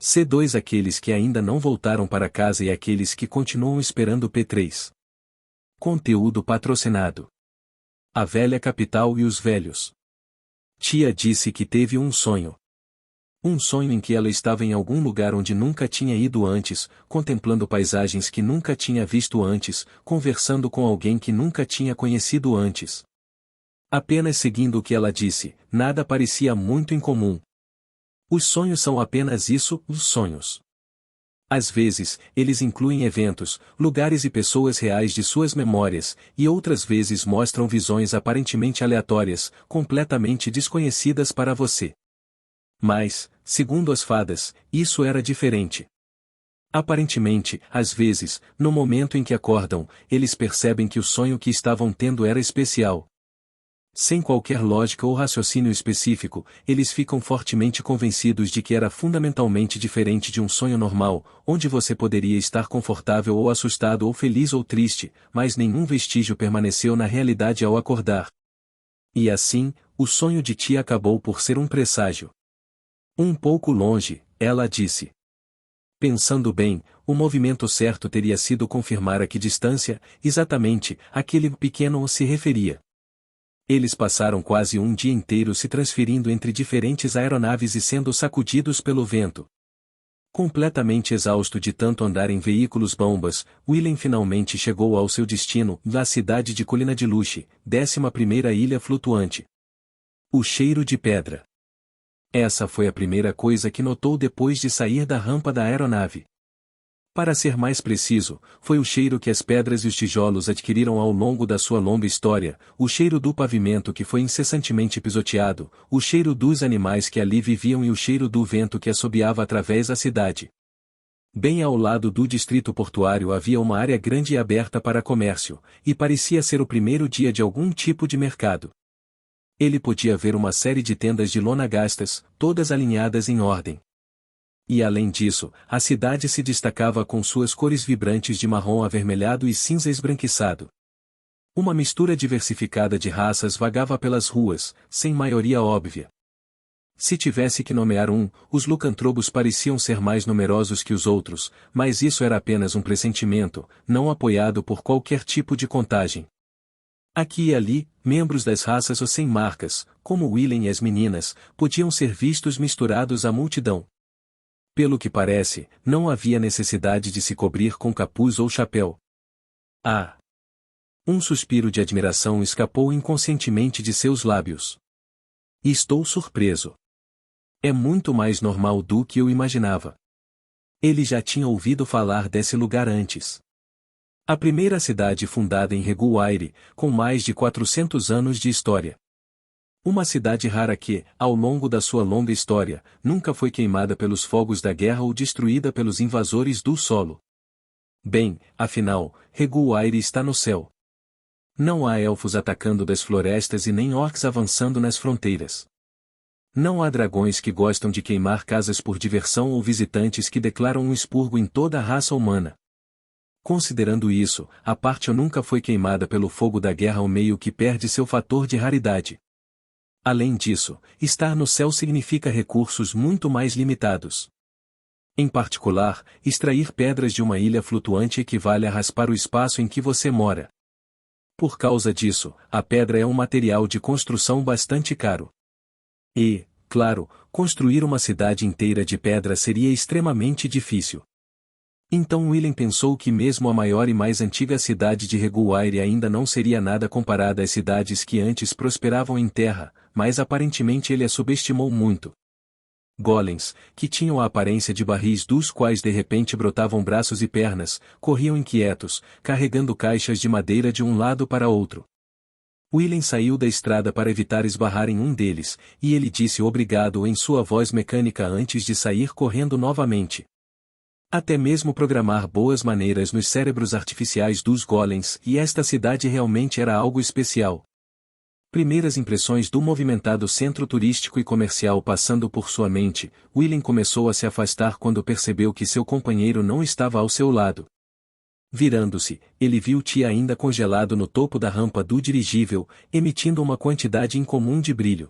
C2 Aqueles que ainda não voltaram para casa e aqueles que continuam esperando P3. Conteúdo patrocinado. A velha capital e os velhos. Tia disse que teve um sonho. Um sonho em que ela estava em algum lugar onde nunca tinha ido antes, contemplando paisagens que nunca tinha visto antes, conversando com alguém que nunca tinha conhecido antes. Apenas seguindo o que ela disse, nada parecia muito incomum. Os sonhos são apenas isso, os sonhos. Às vezes, eles incluem eventos, lugares e pessoas reais de suas memórias, e outras vezes mostram visões aparentemente aleatórias, completamente desconhecidas para você. Mas, segundo as fadas, isso era diferente. Aparentemente, às vezes, no momento em que acordam, eles percebem que o sonho que estavam tendo era especial. Sem qualquer lógica ou raciocínio específico, eles ficam fortemente convencidos de que era fundamentalmente diferente de um sonho normal, onde você poderia estar confortável ou assustado ou feliz ou triste, mas nenhum vestígio permaneceu na realidade ao acordar. E assim, o sonho de tia acabou por ser um presságio. Um pouco longe, ela disse. Pensando bem, o movimento certo teria sido confirmar a que distância, exatamente, aquele pequeno se referia. Eles passaram quase um dia inteiro se transferindo entre diferentes aeronaves e sendo sacudidos pelo vento. Completamente exausto de tanto andar em veículos bombas, Willem finalmente chegou ao seu destino, na cidade de Colina de Luche, 11ª ilha flutuante. O cheiro de pedra. Essa foi a primeira coisa que notou depois de sair da rampa da aeronave. Para ser mais preciso, foi o cheiro que as pedras e os tijolos adquiriram ao longo da sua longa história, o cheiro do pavimento que foi incessantemente pisoteado, o cheiro dos animais que ali viviam e o cheiro do vento que assobiava através da cidade. Bem ao lado do distrito portuário havia uma área grande e aberta para comércio, e parecia ser o primeiro dia de algum tipo de mercado. Ele podia ver uma série de tendas de lona gastas, todas alinhadas em ordem. E além disso, a cidade se destacava com suas cores vibrantes de marrom avermelhado e cinza esbranquiçado. Uma mistura diversificada de raças vagava pelas ruas, sem maioria óbvia. Se tivesse que nomear os lucantrobos pareciam ser mais numerosos que os outros, mas isso era apenas um pressentimento, não apoiado por qualquer tipo de contagem. Aqui e ali, membros das raças sem marcas, como Willem e as meninas, podiam ser vistos misturados à multidão. Pelo que parece, não havia necessidade de se cobrir com capuz ou chapéu. Ah! Um suspiro de admiração escapou inconscientemente de seus lábios. Estou surpreso. É muito mais normal do que eu imaginava. Ele já tinha ouvido falar desse lugar antes. A primeira cidade fundada em Reguaire, com mais de 400 anos de história. Uma cidade rara que, ao longo da sua longa história, nunca foi queimada pelos fogos da guerra ou destruída pelos invasores do solo. Bem, afinal, Reguaire está no céu. Não há elfos atacando das florestas e nem orcs avançando nas fronteiras. Não há dragões que gostam de queimar casas por diversão ou visitantes que declaram um expurgo em toda a raça humana. Considerando isso, a Partio nunca foi queimada pelo fogo da guerra ao meio que perde seu fator de raridade. Além disso, estar no céu significa recursos muito mais limitados. Em particular, extrair pedras de uma ilha flutuante equivale a raspar o espaço em que você mora. Por causa disso, a pedra é um material de construção bastante caro. E, claro, construir uma cidade inteira de pedra seria extremamente difícil. Então Willem pensou que mesmo a maior e mais antiga cidade de Reguaire ainda não seria nada comparada às cidades que antes prosperavam em terra, mas aparentemente ele a subestimou muito. Golems, que tinham a aparência de barris dos quais de repente brotavam braços e pernas, corriam inquietos, carregando caixas de madeira de um lado para outro. Willem saiu da estrada para evitar esbarrar em um deles, e ele disse obrigado em sua voz mecânica antes de sair correndo novamente. Até mesmo programar boas maneiras nos cérebros artificiais dos golems, e esta cidade realmente era algo especial. Primeiras impressões do movimentado centro turístico e comercial passando por sua mente, Willem começou a se afastar quando percebeu que seu companheiro não estava ao seu lado. Virando-se, ele viu Tia ainda congelado no topo da rampa do dirigível, emitindo uma quantidade incomum de brilho.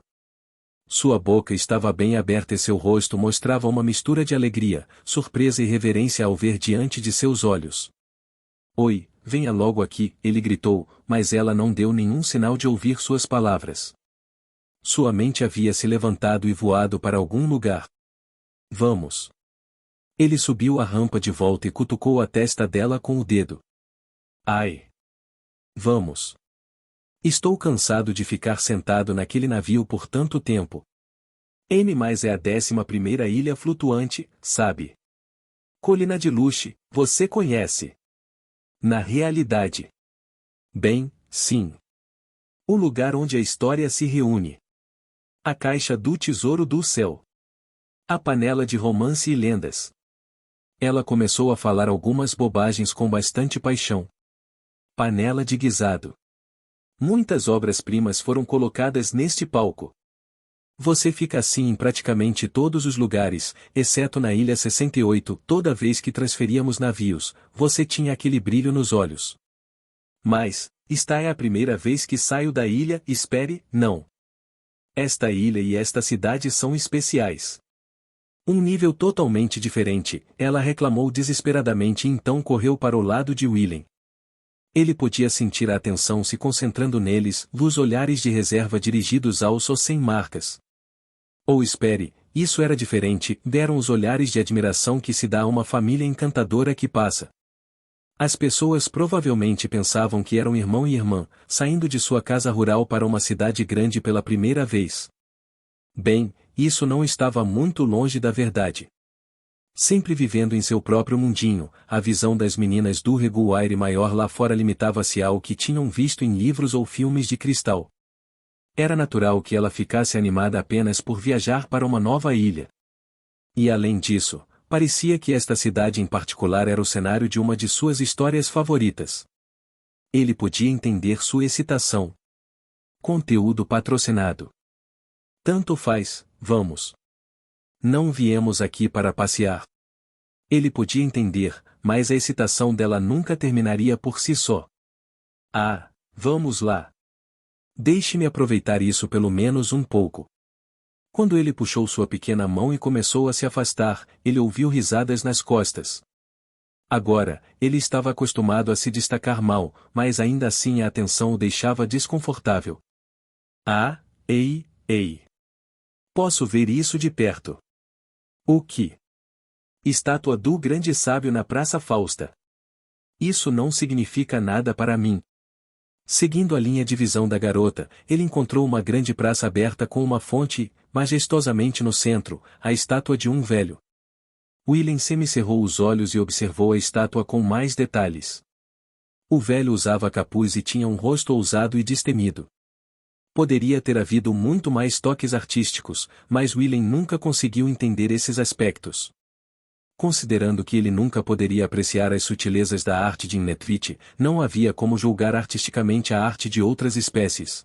Sua boca estava bem aberta e seu rosto mostrava uma mistura de alegria, surpresa e reverência ao ver diante de seus olhos. Oi, venha logo aqui, ele gritou, mas ela não deu nenhum sinal de ouvir suas palavras. Sua mente havia se levantado e voado para algum lugar. Vamos. Ele subiu a rampa de volta e cutucou a testa dela com o dedo. Ai. Vamos. Estou cansado de ficar sentado naquele navio por tanto tempo. Mais é a 11ª ilha flutuante, sabe? Colina de Luche, você conhece. Na realidade. Bem, sim. O lugar onde a história se reúne. A caixa do tesouro do céu. A panela de romance e lendas. Ela começou a falar algumas bobagens com bastante paixão. Panela de guisado. Muitas obras-primas foram colocadas neste palco. Você fica assim em praticamente todos os lugares, exceto na Ilha 68. Toda vez que transferíamos navios, você tinha aquele brilho nos olhos. Mas, esta é a primeira vez que saio da ilha. Espere, não. Esta ilha e esta cidade são especiais. Um nível totalmente diferente, ela reclamou desesperadamente e então correu para o lado de Willem. Ele podia sentir a atenção se concentrando neles, os olhares de reserva dirigidos aos sem marcas. Ou espere, isso era diferente, deram os olhares de admiração que se dá a uma família encantadora que passa. As pessoas provavelmente pensavam que eram irmão e irmã, saindo de sua casa rural para uma cidade grande pela primeira vez. Bem, isso não estava muito longe da verdade. Sempre vivendo em seu próprio mundinho, a visão das meninas do Reguaire Maior lá fora limitava-se ao que tinham visto em livros ou filmes de cristal. Era natural que ela ficasse animada apenas por viajar para uma nova ilha. E além disso, parecia que esta cidade em particular era o cenário de uma de suas histórias favoritas. Ele podia entender sua excitação. Conteúdo patrocinado. Tanto faz, vamos. Não viemos aqui para passear. Ele podia entender, mas a excitação dela nunca terminaria por si só. Ah, vamos lá. Deixe-me aproveitar isso pelo menos um pouco. Quando ele puxou sua pequena mão e começou a se afastar, ele ouviu risadas nas costas. Agora, ele estava acostumado a se destacar mal, mas ainda assim a atenção o deixava desconfortável. Ah, ei, ei. Posso ver isso de perto. O que? Estátua do grande sábio na Praça Fausta. Isso não significa nada para mim. Seguindo a linha de visão da garota, ele encontrou uma grande praça aberta com uma fonte, majestosamente no centro, a estátua de um velho. Willem semicerrou os olhos e observou a estátua com mais detalhes. O velho usava capuz e tinha um rosto ousado e destemido. Poderia ter havido muito mais toques artísticos, mas Willem nunca conseguiu entender esses aspectos. Considerando que ele nunca poderia apreciar as sutilezas da arte de Nletvic, não havia como julgar artisticamente a arte de outras espécies.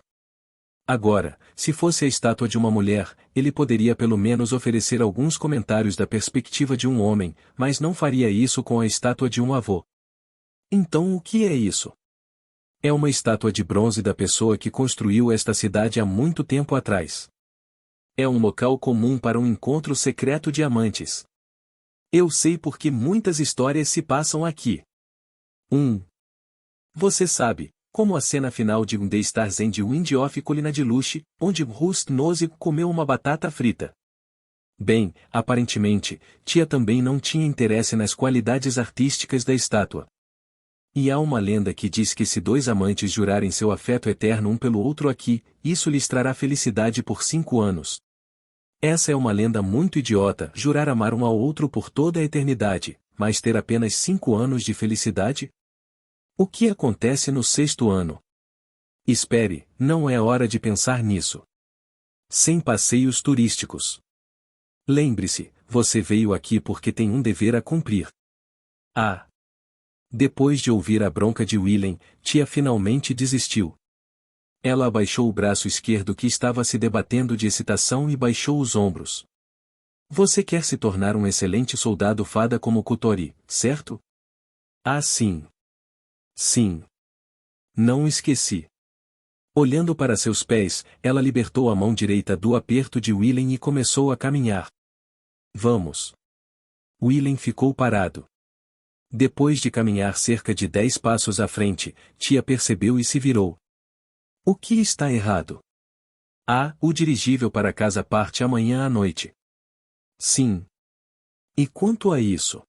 Agora, se fosse a estátua de uma mulher, ele poderia pelo menos oferecer alguns comentários da perspectiva de um homem, mas não faria isso com a estátua de um avô. Então o que é isso? É uma estátua de bronze da pessoa que construiu esta cidade há muito tempo atrás. É um local comum para um encontro secreto de amantes. Eu sei porque muitas histórias se passam aqui. 1. Você sabe, como a cena final de The Stars and Wind of Colina de Luche, onde Rust Nozick comeu uma batata frita. Bem, aparentemente, Tia também não tinha interesse nas qualidades artísticas da estátua. E há uma lenda que diz que se dois amantes jurarem seu afeto eterno um pelo outro aqui, isso lhes trará felicidade por 5 anos. Essa é uma lenda muito idiota, jurar amar um ao outro por toda a eternidade, mas ter apenas 5 anos de felicidade? O que acontece no 6º ano? Espere, não é hora de pensar nisso. Sem passeios turísticos. Lembre-se, você veio aqui porque tem um dever a cumprir. Ah! Depois de ouvir a bronca de Willem, Tia finalmente desistiu. Ela abaixou o braço esquerdo que estava se debatendo de excitação e baixou os ombros. Você quer se tornar um excelente soldado fada como Kotori, certo? Ah, sim. Sim. Não esqueci. Olhando para seus pés, ela libertou a mão direita do aperto de Willem e começou a caminhar. Vamos. Willem ficou parado. Depois de caminhar cerca de 10 passos à frente, Tia percebeu e se virou. O que está errado? Ah, o dirigível para casa parte amanhã à noite. Sim. E quanto a isso?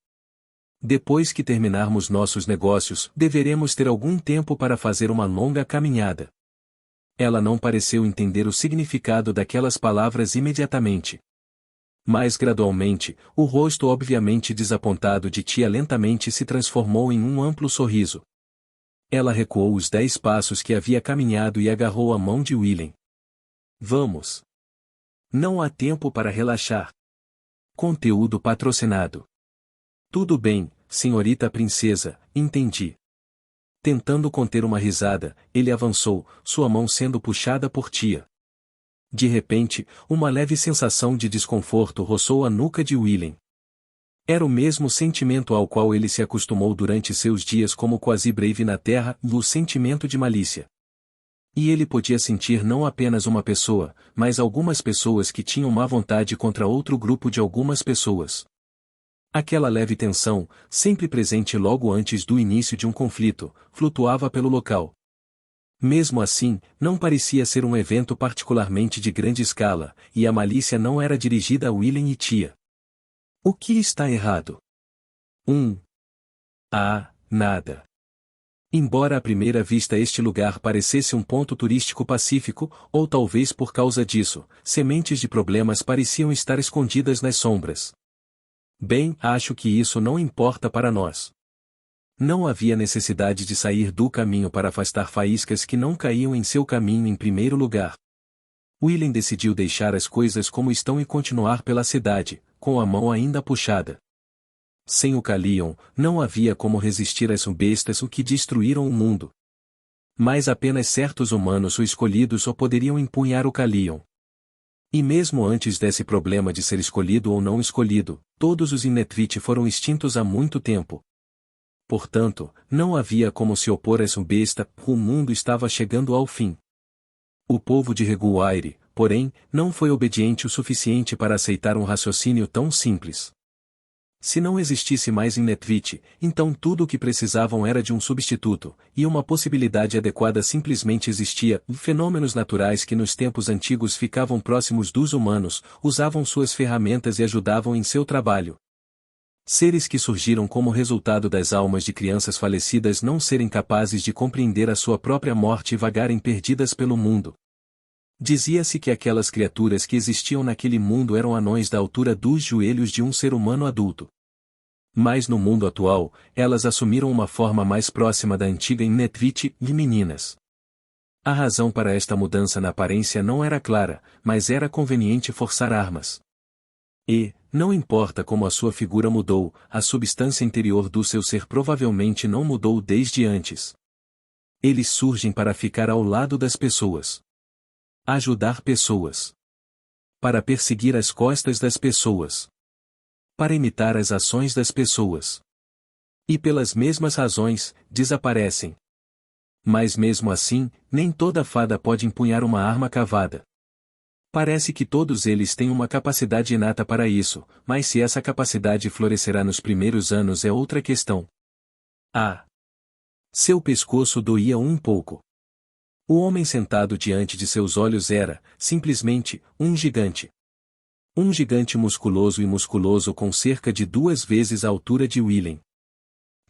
Depois que terminarmos nossos negócios, deveremos ter algum tempo para fazer uma longa caminhada. Ela não pareceu entender o significado daquelas palavras imediatamente. Mas gradualmente, o rosto obviamente desapontado de Tia lentamente se transformou em um amplo sorriso. Ela recuou os 10 passos que havia caminhado e agarrou a mão de Willem. Vamos. Não há tempo para relaxar. Conteúdo patrocinado. Tudo bem, senhorita princesa, entendi. Tentando conter uma risada, ele avançou, sua mão sendo puxada por Tia. De repente, uma leve sensação de desconforto roçou a nuca de Willem. Era o mesmo sentimento ao qual ele se acostumou durante seus dias como quase brave na Terra, o sentimento de malícia. E ele podia sentir não apenas uma pessoa, mas algumas pessoas que tinham má vontade contra outro grupo de algumas pessoas. Aquela leve tensão, sempre presente logo antes do início de um conflito, flutuava pelo local. Mesmo assim, não parecia ser um evento particularmente de grande escala, e a malícia não era dirigida a William e Tia. O que está errado? Nada. Embora à primeira vista este lugar parecesse um ponto turístico pacífico, ou talvez por causa disso, sementes de problemas pareciam estar escondidas nas sombras. Bem, acho que isso não importa para nós. Não havia necessidade de sair do caminho para afastar faíscas que não caíam em seu caminho em primeiro lugar. William decidiu deixar as coisas como estão e continuar pela cidade, com a mão ainda puxada. Sem o Calion, não havia como resistir às bestas que destruíram o mundo. Mas apenas certos humanos ou escolhidos só poderiam empunhar o Calion. E mesmo antes desse problema de ser escolhido ou não escolhido, todos os Inetvit foram extintos há muito tempo. Portanto, não havia como se opor às besta, o mundo estava chegando ao fim. O povo de Reguaire, porém, não foi obediente o suficiente para aceitar um raciocínio tão simples. Se não existisse mais Inetvit, então tudo o que precisavam era de um substituto, e uma possibilidade adequada simplesmente existia. Fenômenos naturais que nos tempos antigos ficavam próximos dos humanos, usavam suas ferramentas e ajudavam em seu trabalho. Seres que surgiram como resultado das almas de crianças falecidas não serem capazes de compreender a sua própria morte e vagarem perdidas pelo mundo. Dizia-se que aquelas criaturas que existiam naquele mundo eram anões da altura dos joelhos de um ser humano adulto. Mas no mundo atual, elas assumiram uma forma mais próxima da antiga Inetvit e meninas. A razão para esta mudança na aparência não era clara, mas era conveniente forçar armas. E, não importa como a sua figura mudou, a substância interior do seu ser provavelmente não mudou desde antes. Eles surgem para ficar ao lado das pessoas. Ajudar pessoas. Para perseguir as costas das pessoas. Para imitar as ações das pessoas. E pelas mesmas razões, desaparecem. Mas mesmo assim, nem toda fada pode empunhar uma arma cavada. Parece que todos eles têm uma capacidade inata para isso, mas se essa capacidade florescerá nos primeiros anos é outra questão. Seu pescoço doía um pouco. O homem sentado diante de seus olhos era, simplesmente, um gigante. Um gigante musculoso e musculoso com cerca de 2 vezes a altura de William.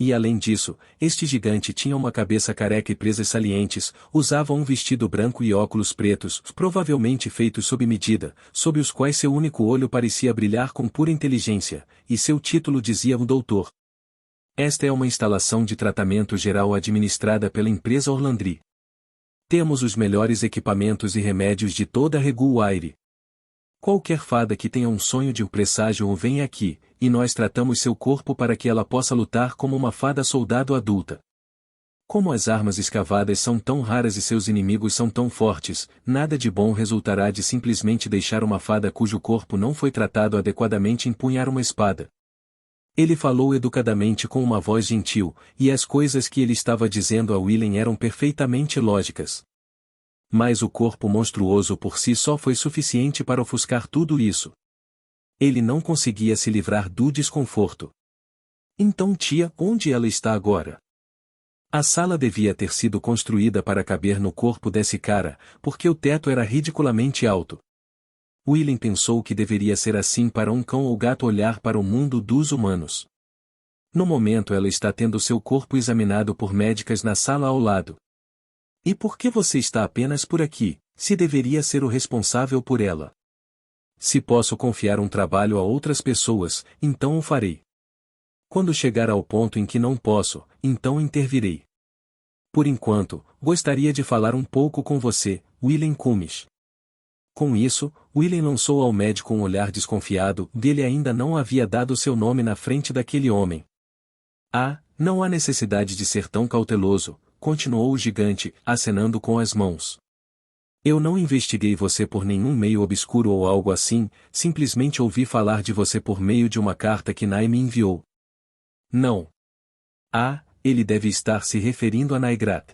E além disso, este gigante tinha uma cabeça careca e presas salientes, usava um vestido branco e óculos pretos, provavelmente feitos sob medida, sob os quais seu único olho parecia brilhar com pura inteligência, e seu título dizia doutor. Esta é uma instalação de tratamento geral administrada pela empresa Orlandry. Temos os melhores equipamentos e remédios de toda a Reguaire. Qualquer fada que tenha um sonho de presságio venha aqui, e nós tratamos seu corpo para que ela possa lutar como uma fada soldado adulta. Como as armas escavadas são tão raras e seus inimigos são tão fortes, nada de bom resultará de simplesmente deixar uma fada cujo corpo não foi tratado adequadamente empunhar uma espada. Ele falou educadamente com uma voz gentil, e as coisas que ele estava dizendo a William eram perfeitamente lógicas. Mas o corpo monstruoso por si só foi suficiente para ofuscar tudo isso. Ele não conseguia se livrar do desconforto. Então tia, onde ela está agora? A sala devia ter sido construída para caber no corpo desse cara, porque o teto era ridiculamente alto. William pensou que deveria ser assim para um cão ou gato olhar para o mundo dos humanos. No momento ela está tendo seu corpo examinado por médicas na sala ao lado. E por que você está apenas por aqui, se deveria ser o responsável por ela? Se posso confiar um trabalho a outras pessoas, então o farei. Quando chegar ao ponto em que não posso, então intervirei. Por enquanto, gostaria de falar um pouco com você, William Cummings. Com isso, William lançou ao médico um olhar desconfiado, dele ainda não havia dado seu nome na frente daquele homem. Não há necessidade de ser tão cauteloso, continuou o gigante, acenando com as mãos. Eu não investiguei você por nenhum meio obscuro ou algo assim, simplesmente ouvi falar de você por meio de uma carta que Nai me enviou. Não. Ele deve estar se referindo a Naigrat.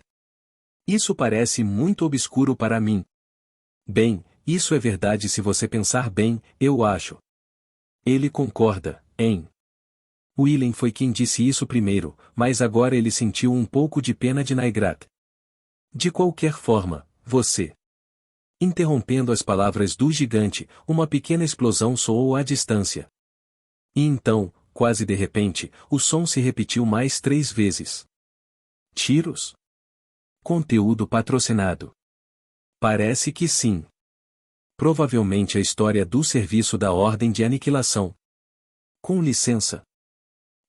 Isso parece muito obscuro para mim. Bem, isso é verdade se você pensar bem, eu acho. Ele concorda, hein? William foi quem disse isso primeiro, mas agora ele sentiu um pouco de pena de Naigrat. De qualquer forma, você. Interrompendo as palavras do gigante, uma pequena explosão soou à distância. E então, quase de repente, o som se repetiu mais 3 vezes. Tiros? Conteúdo patrocinado. Parece que sim. Provavelmente a história do serviço da Ordem de Aniquilação. Com licença.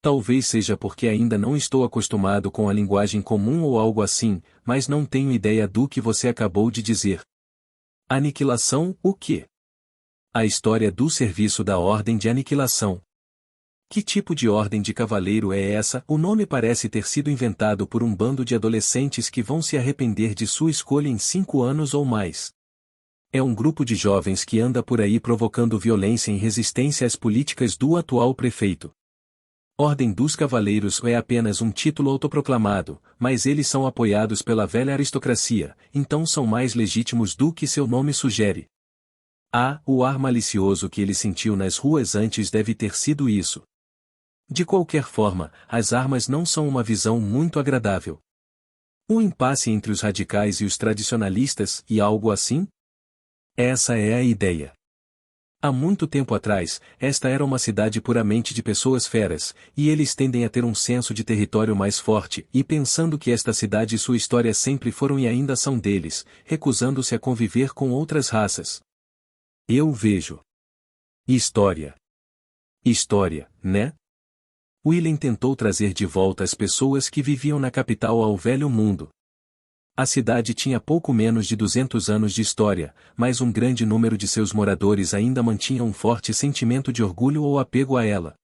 Talvez seja porque ainda não estou acostumado com a linguagem comum ou algo assim, mas não tenho ideia do que você acabou de dizer. Aniquilação, o quê? A história do serviço da Ordem de Aniquilação. Que tipo de ordem de cavaleiro é essa? O nome parece ter sido inventado por um bando de adolescentes que vão se arrepender de sua escolha em 5 anos ou mais. É um grupo de jovens que anda por aí provocando violência em resistência às políticas do atual prefeito. Ordem dos Cavaleiros é apenas um título autoproclamado, mas eles são apoiados pela velha aristocracia, então são mais legítimos do que seu nome sugere. O ar malicioso que ele sentiu nas ruas antes deve ter sido isso. De qualquer forma, as armas não são uma visão muito agradável. Um impasse entre os radicais e os tradicionalistas, e algo assim? Essa é a ideia. Há muito tempo atrás, esta era uma cidade puramente de pessoas feras, e eles tendem a ter um senso de território mais forte, e pensando que esta cidade e sua história sempre foram e ainda são deles, recusando-se a conviver com outras raças. Eu vejo. História. História, né? Willem tentou trazer de volta as pessoas que viviam na capital ao velho mundo. A cidade tinha pouco menos de 200 anos de história, mas um grande número de seus moradores ainda mantinha um forte sentimento de orgulho ou apego a ela.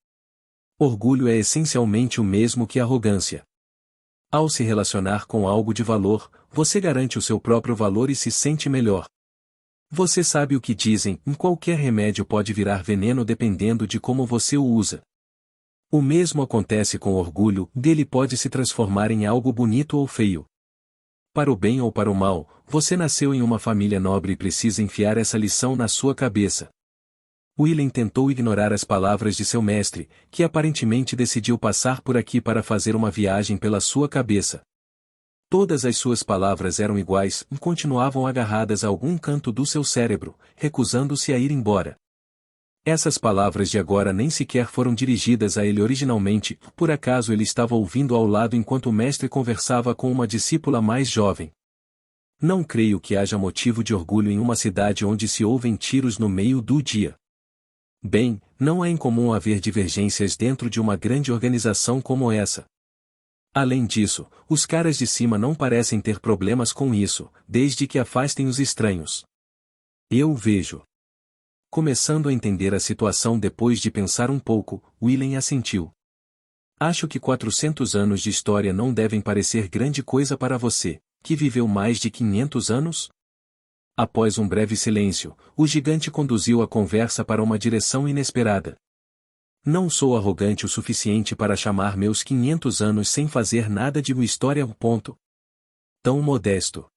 Orgulho é essencialmente o mesmo que arrogância. Ao se relacionar com algo de valor, você garante o seu próprio valor e se sente melhor. Você sabe o que dizem, qualquer remédio pode virar veneno dependendo de como você o usa. O mesmo acontece com orgulho, dele pode se transformar em algo bonito ou feio. Para o bem ou para o mal, você nasceu em uma família nobre e precisa enfiar essa lição na sua cabeça. Willem tentou ignorar as palavras de seu mestre, que aparentemente decidiu passar por aqui para fazer uma viagem pela sua cabeça. Todas as suas palavras eram iguais e continuavam agarradas a algum canto do seu cérebro, recusando-se a ir embora. Essas palavras de agora nem sequer foram dirigidas a ele originalmente, por acaso ele estava ouvindo ao lado enquanto o mestre conversava com uma discípula mais jovem. Não creio que haja motivo de orgulho em uma cidade onde se ouvem tiros no meio do dia. Bem, não é incomum haver divergências dentro de uma grande organização como essa. Além disso, os caras de cima não parecem ter problemas com isso, desde que afastem os estranhos. Eu vejo. Começando a entender a situação depois de pensar um pouco, Willem assentiu. Acho que 400 anos de história não devem parecer grande coisa para você, que viveu mais de 500 anos? Após um breve silêncio, o gigante conduziu a conversa para uma direção inesperada. Não sou arrogante o suficiente para chamar meus 500 anos sem fazer nada de uma história. Tão modesto.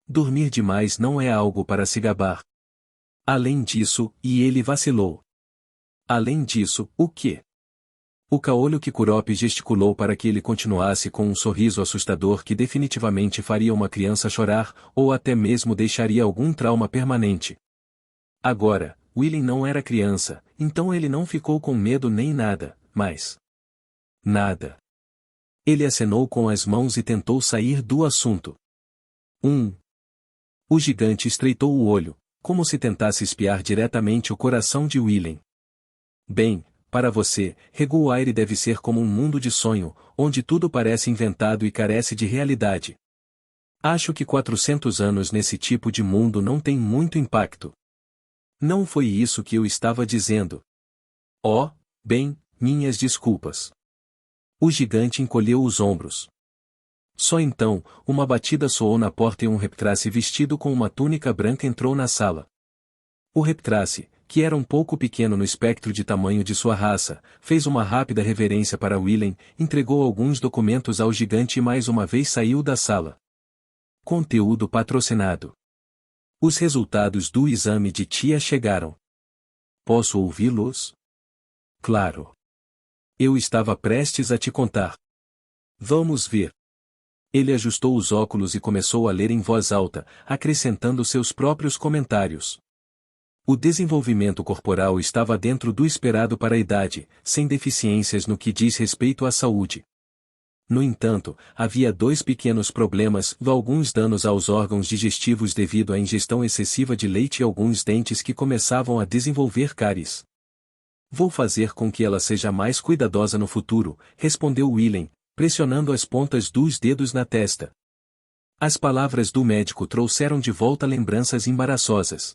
Dormir demais não é algo para se gabar. Além disso, e ele vacilou. Além disso, o quê? O caolho Kikuropi gesticulou para que ele continuasse com um sorriso assustador que definitivamente faria uma criança chorar, ou até mesmo deixaria algum trauma permanente. Agora, Willem não era criança, então ele não ficou com medo nem nada, mas... nada. Ele acenou com as mãos e tentou sair do assunto. O gigante estreitou o olho, como se tentasse espiar diretamente o coração de Willem. Bem, para você, Reguaire deve ser como um mundo de sonho, onde tudo parece inventado e carece de realidade. Acho que 400 anos nesse tipo de mundo não tem muito impacto. Não foi isso que eu estava dizendo. Bem, minhas desculpas. O gigante encolheu os ombros. Só então, uma batida soou na porta e um reptrace vestido com uma túnica branca entrou na sala. O reptrace, que era um pouco pequeno no espectro de tamanho de sua raça, fez uma rápida reverência para Willem, entregou alguns documentos ao gigante e mais uma vez saiu da sala. Conteúdo patrocinado. Os resultados do exame de tia chegaram. Posso ouvi-los? Claro. Eu estava prestes a te contar. Vamos ver. Ele ajustou os óculos e começou a ler em voz alta, acrescentando seus próprios comentários. O desenvolvimento corporal estava dentro do esperado para a idade, sem deficiências no que diz respeito à saúde. No entanto, havia dois pequenos problemas, alguns danos aos órgãos digestivos devido à ingestão excessiva de leite e alguns dentes que começavam a desenvolver cáries. Vou fazer com que ela seja mais cuidadosa no futuro, respondeu Willem, pressionando as pontas dos dedos na testa. As palavras do médico trouxeram de volta lembranças embaraçosas.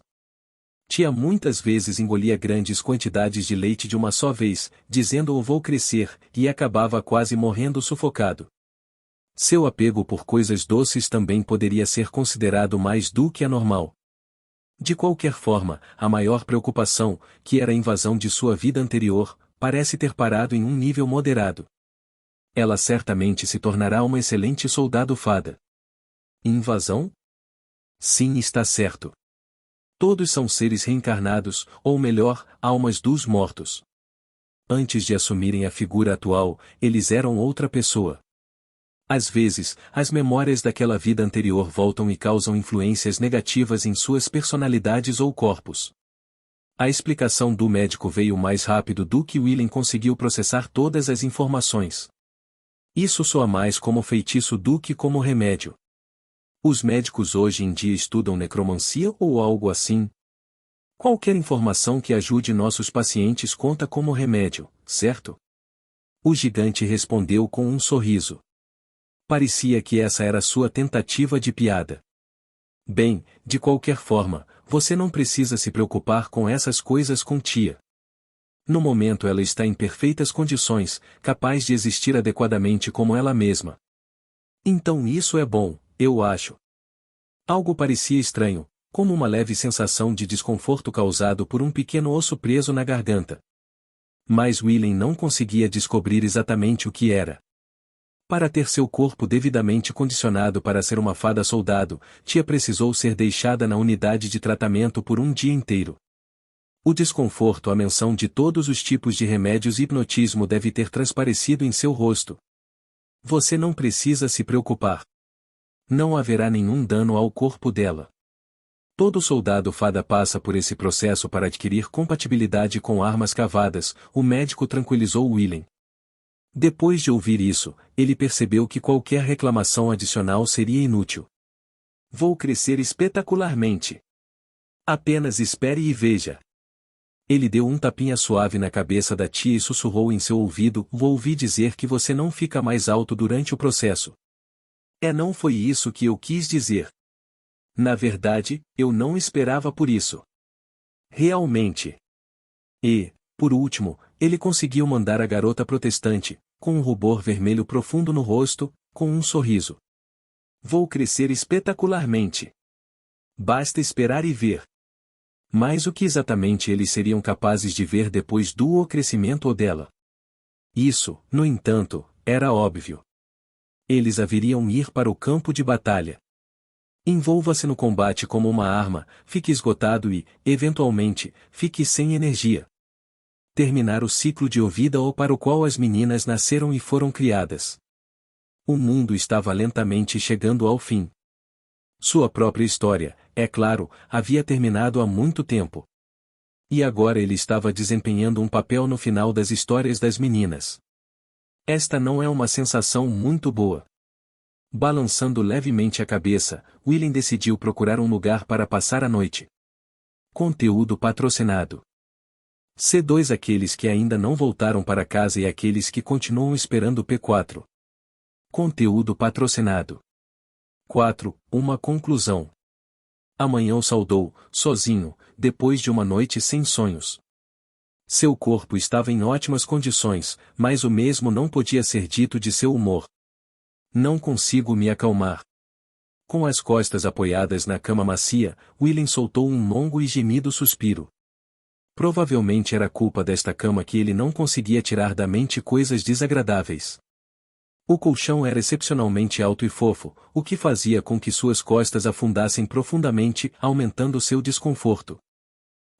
Tia muitas vezes engolia grandes quantidades de leite de uma só vez, dizendo vou crescer, e acabava quase morrendo sufocado. Seu apego por coisas doces também poderia ser considerado mais do que anormal. De qualquer forma, a maior preocupação, que era a invasão de sua vida anterior, parece ter parado em um nível moderado. Ela certamente se tornará uma excelente soldado fada. Invasão? Sim, está certo. Todos são seres reencarnados, ou melhor, almas dos mortos. Antes de assumirem a figura atual, eles eram outra pessoa. Às vezes, as memórias daquela vida anterior voltam e causam influências negativas em suas personalidades ou corpos. A explicação do médico veio mais rápido do que Willem conseguiu processar todas as informações. Isso soa mais como feitiço do que como remédio. Os médicos hoje em dia estudam necromancia ou algo assim? Qualquer informação que ajude nossos pacientes conta como remédio, certo? O gigante respondeu com um sorriso. Parecia que essa era sua tentativa de piada. Bem, de qualquer forma, você não precisa se preocupar com essas coisas com tia. No momento ela está em perfeitas condições, capaz de existir adequadamente como ela mesma. Então isso é bom. Eu acho. Algo parecia estranho, como uma leve sensação de desconforto causado por um pequeno osso preso na garganta. Mas Willem não conseguia descobrir exatamente o que era. Para ter seu corpo devidamente condicionado para ser uma fada soldado, tia precisou ser deixada na unidade de tratamento por um dia inteiro. O desconforto à menção de todos os tipos de remédios e hipnotismo deve ter transparecido em seu rosto. Você não precisa se preocupar. Não haverá nenhum dano ao corpo dela. Todo soldado fada passa por esse processo para adquirir compatibilidade com armas cavadas, o médico tranquilizou Willem. Depois de ouvir isso, ele percebeu que qualquer reclamação adicional seria inútil. Vou crescer espetacularmente. Apenas espere e veja. Ele deu um tapinha suave na cabeça da tia e sussurrou em seu ouvido, vou ouvir dizer que você não fica mais alto durante o processo. Não foi isso que eu quis dizer. Na verdade, eu não esperava por isso. Realmente. E, por último, ele conseguiu mandar a garota protestante, com um rubor vermelho profundo no rosto, com um sorriso. Vou crescer espetacularmente. Basta esperar e ver. Mas o que exatamente eles seriam capazes de ver depois do crescimento dela? Isso, no entanto, era óbvio. Eles haveriam ir para o campo de batalha. Envolva-se no combate como uma arma, fique esgotado e, eventualmente, fique sem energia. Terminar o ciclo de vida ou para o qual as meninas nasceram e foram criadas. O mundo estava lentamente chegando ao fim. Sua própria história, é claro, havia terminado há muito tempo. E agora ele estava desempenhando um papel no final das histórias das meninas. Esta não é uma sensação muito boa. Balançando levemente a cabeça, Willem decidiu procurar um lugar para passar a noite. Conteúdo patrocinado. C2 Aqueles que ainda não voltaram para casa e aqueles que continuam esperando P4. Conteúdo patrocinado. 4. Uma conclusão. Amanhã o saudou, sozinho, depois de uma noite sem sonhos. Seu corpo estava em ótimas condições, mas o mesmo não podia ser dito de seu humor. Não consigo me acalmar. Com as costas apoiadas na cama macia, Willem soltou um longo e gemido suspiro. Provavelmente era culpa desta cama que ele não conseguia tirar da mente coisas desagradáveis. O colchão era excepcionalmente alto e fofo, o que fazia com que suas costas afundassem profundamente, aumentando seu desconforto.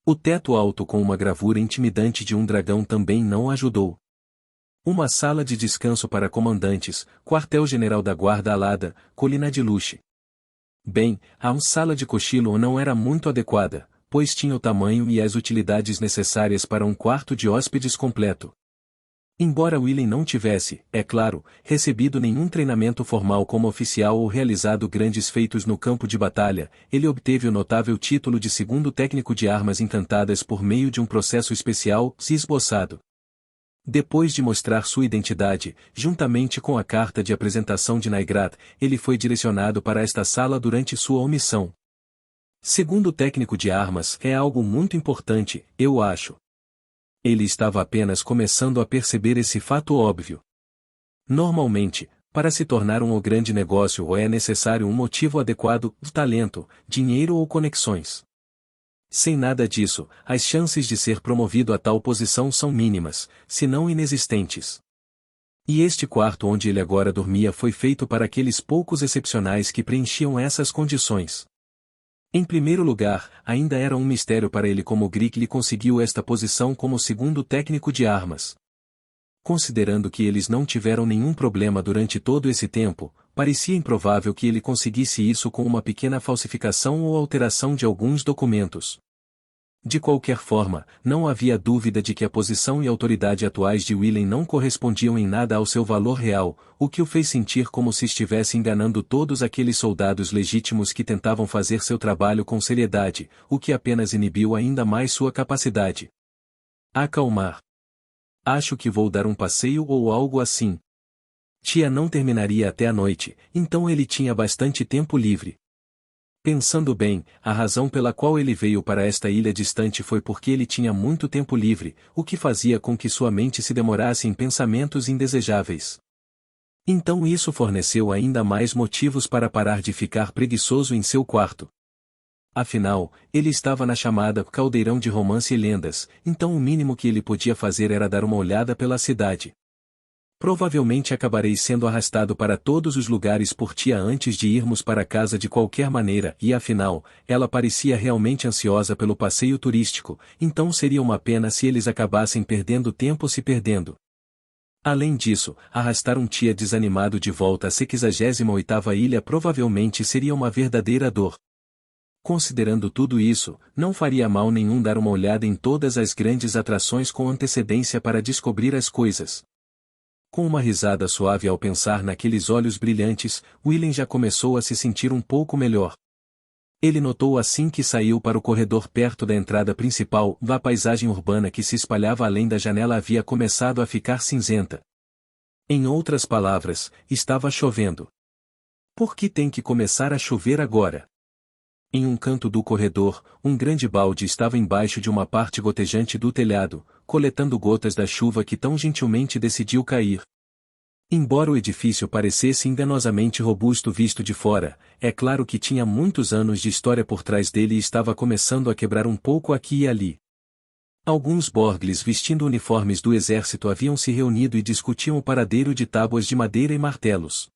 O teto alto com uma gravura intimidante de um dragão também não ajudou. Uma sala de descanso para comandantes, quartel-general da guarda alada, colina de luxo. Bem, a sala de cochilo não era muito adequada, pois tinha o tamanho e as utilidades necessárias para um quarto de hóspedes completo. Embora Willem não tivesse, é claro, recebido nenhum treinamento formal como oficial ou realizado grandes feitos no campo de batalha, ele obteve o notável título de segundo técnico de armas encantadas por meio de um processo especial, esboçado. Depois de mostrar sua identidade, juntamente com a carta de apresentação de Naigrat, ele foi direcionado para esta sala durante sua omissão. Segundo técnico de armas é algo muito importante, eu acho. Ele estava apenas começando a perceber esse fato óbvio. Normalmente, para se tornar um grande negócio é necessário um motivo adequado, talento, dinheiro ou conexões. Sem nada disso, as chances de ser promovido a tal posição são mínimas, se não inexistentes. E este quarto onde ele agora dormia foi feito para aqueles poucos excepcionais que preenchiam essas condições. Em primeiro lugar, ainda era um mistério para ele como Grick lhe conseguiu esta posição como segundo técnico de armas. Considerando que eles não tiveram nenhum problema durante todo esse tempo, parecia improvável que ele conseguisse isso com uma pequena falsificação ou alteração de alguns documentos. De qualquer forma, não havia dúvida de que a posição e autoridade atuais de Willem não correspondiam em nada ao seu valor real, o que o fez sentir como se estivesse enganando todos aqueles soldados legítimos que tentavam fazer seu trabalho com seriedade, o que apenas inibiu ainda mais sua capacidade. Acalmar. Acho que vou dar um passeio ou algo assim. Tia não terminaria até a noite, então ele tinha bastante tempo livre. Pensando bem, a razão pela qual ele veio para esta ilha distante foi porque ele tinha muito tempo livre, o que fazia com que sua mente se demorasse em pensamentos indesejáveis. Então isso forneceu ainda mais motivos para parar de ficar preguiçoso em seu quarto. Afinal, ele estava na chamada caldeirão de romance e lendas, então o mínimo que ele podia fazer era dar uma olhada pela cidade. Provavelmente acabarei sendo arrastado para todos os lugares por tia antes de irmos para casa de qualquer maneira, e afinal, ela parecia realmente ansiosa pelo passeio turístico, então seria uma pena se eles acabassem perdendo tempo se perdendo. Além disso, arrastar um tia desanimado de volta à 68ª ilha provavelmente seria uma verdadeira dor. Considerando tudo isso, não faria mal nenhum dar uma olhada em todas as grandes atrações com antecedência para descobrir as coisas. Com uma risada suave ao pensar naqueles olhos brilhantes, Willem já começou a se sentir um pouco melhor. Ele notou assim que saiu para o corredor perto da entrada principal, a paisagem urbana que se espalhava além da janela havia começado a ficar cinzenta. Em outras palavras, estava chovendo. Por que tem que começar a chover agora? Em um canto do corredor, um grande balde estava embaixo de uma parte gotejante do telhado, coletando gotas da chuva que tão gentilmente decidiu cair. Embora o edifício parecesse enganosamente robusto visto de fora, é claro que tinha muitos anos de história por trás dele e estava começando a quebrar um pouco aqui e ali. Alguns Borglis vestindo uniformes do exército haviam se reunido e discutiam o paradeiro de tábuas de madeira e martelos.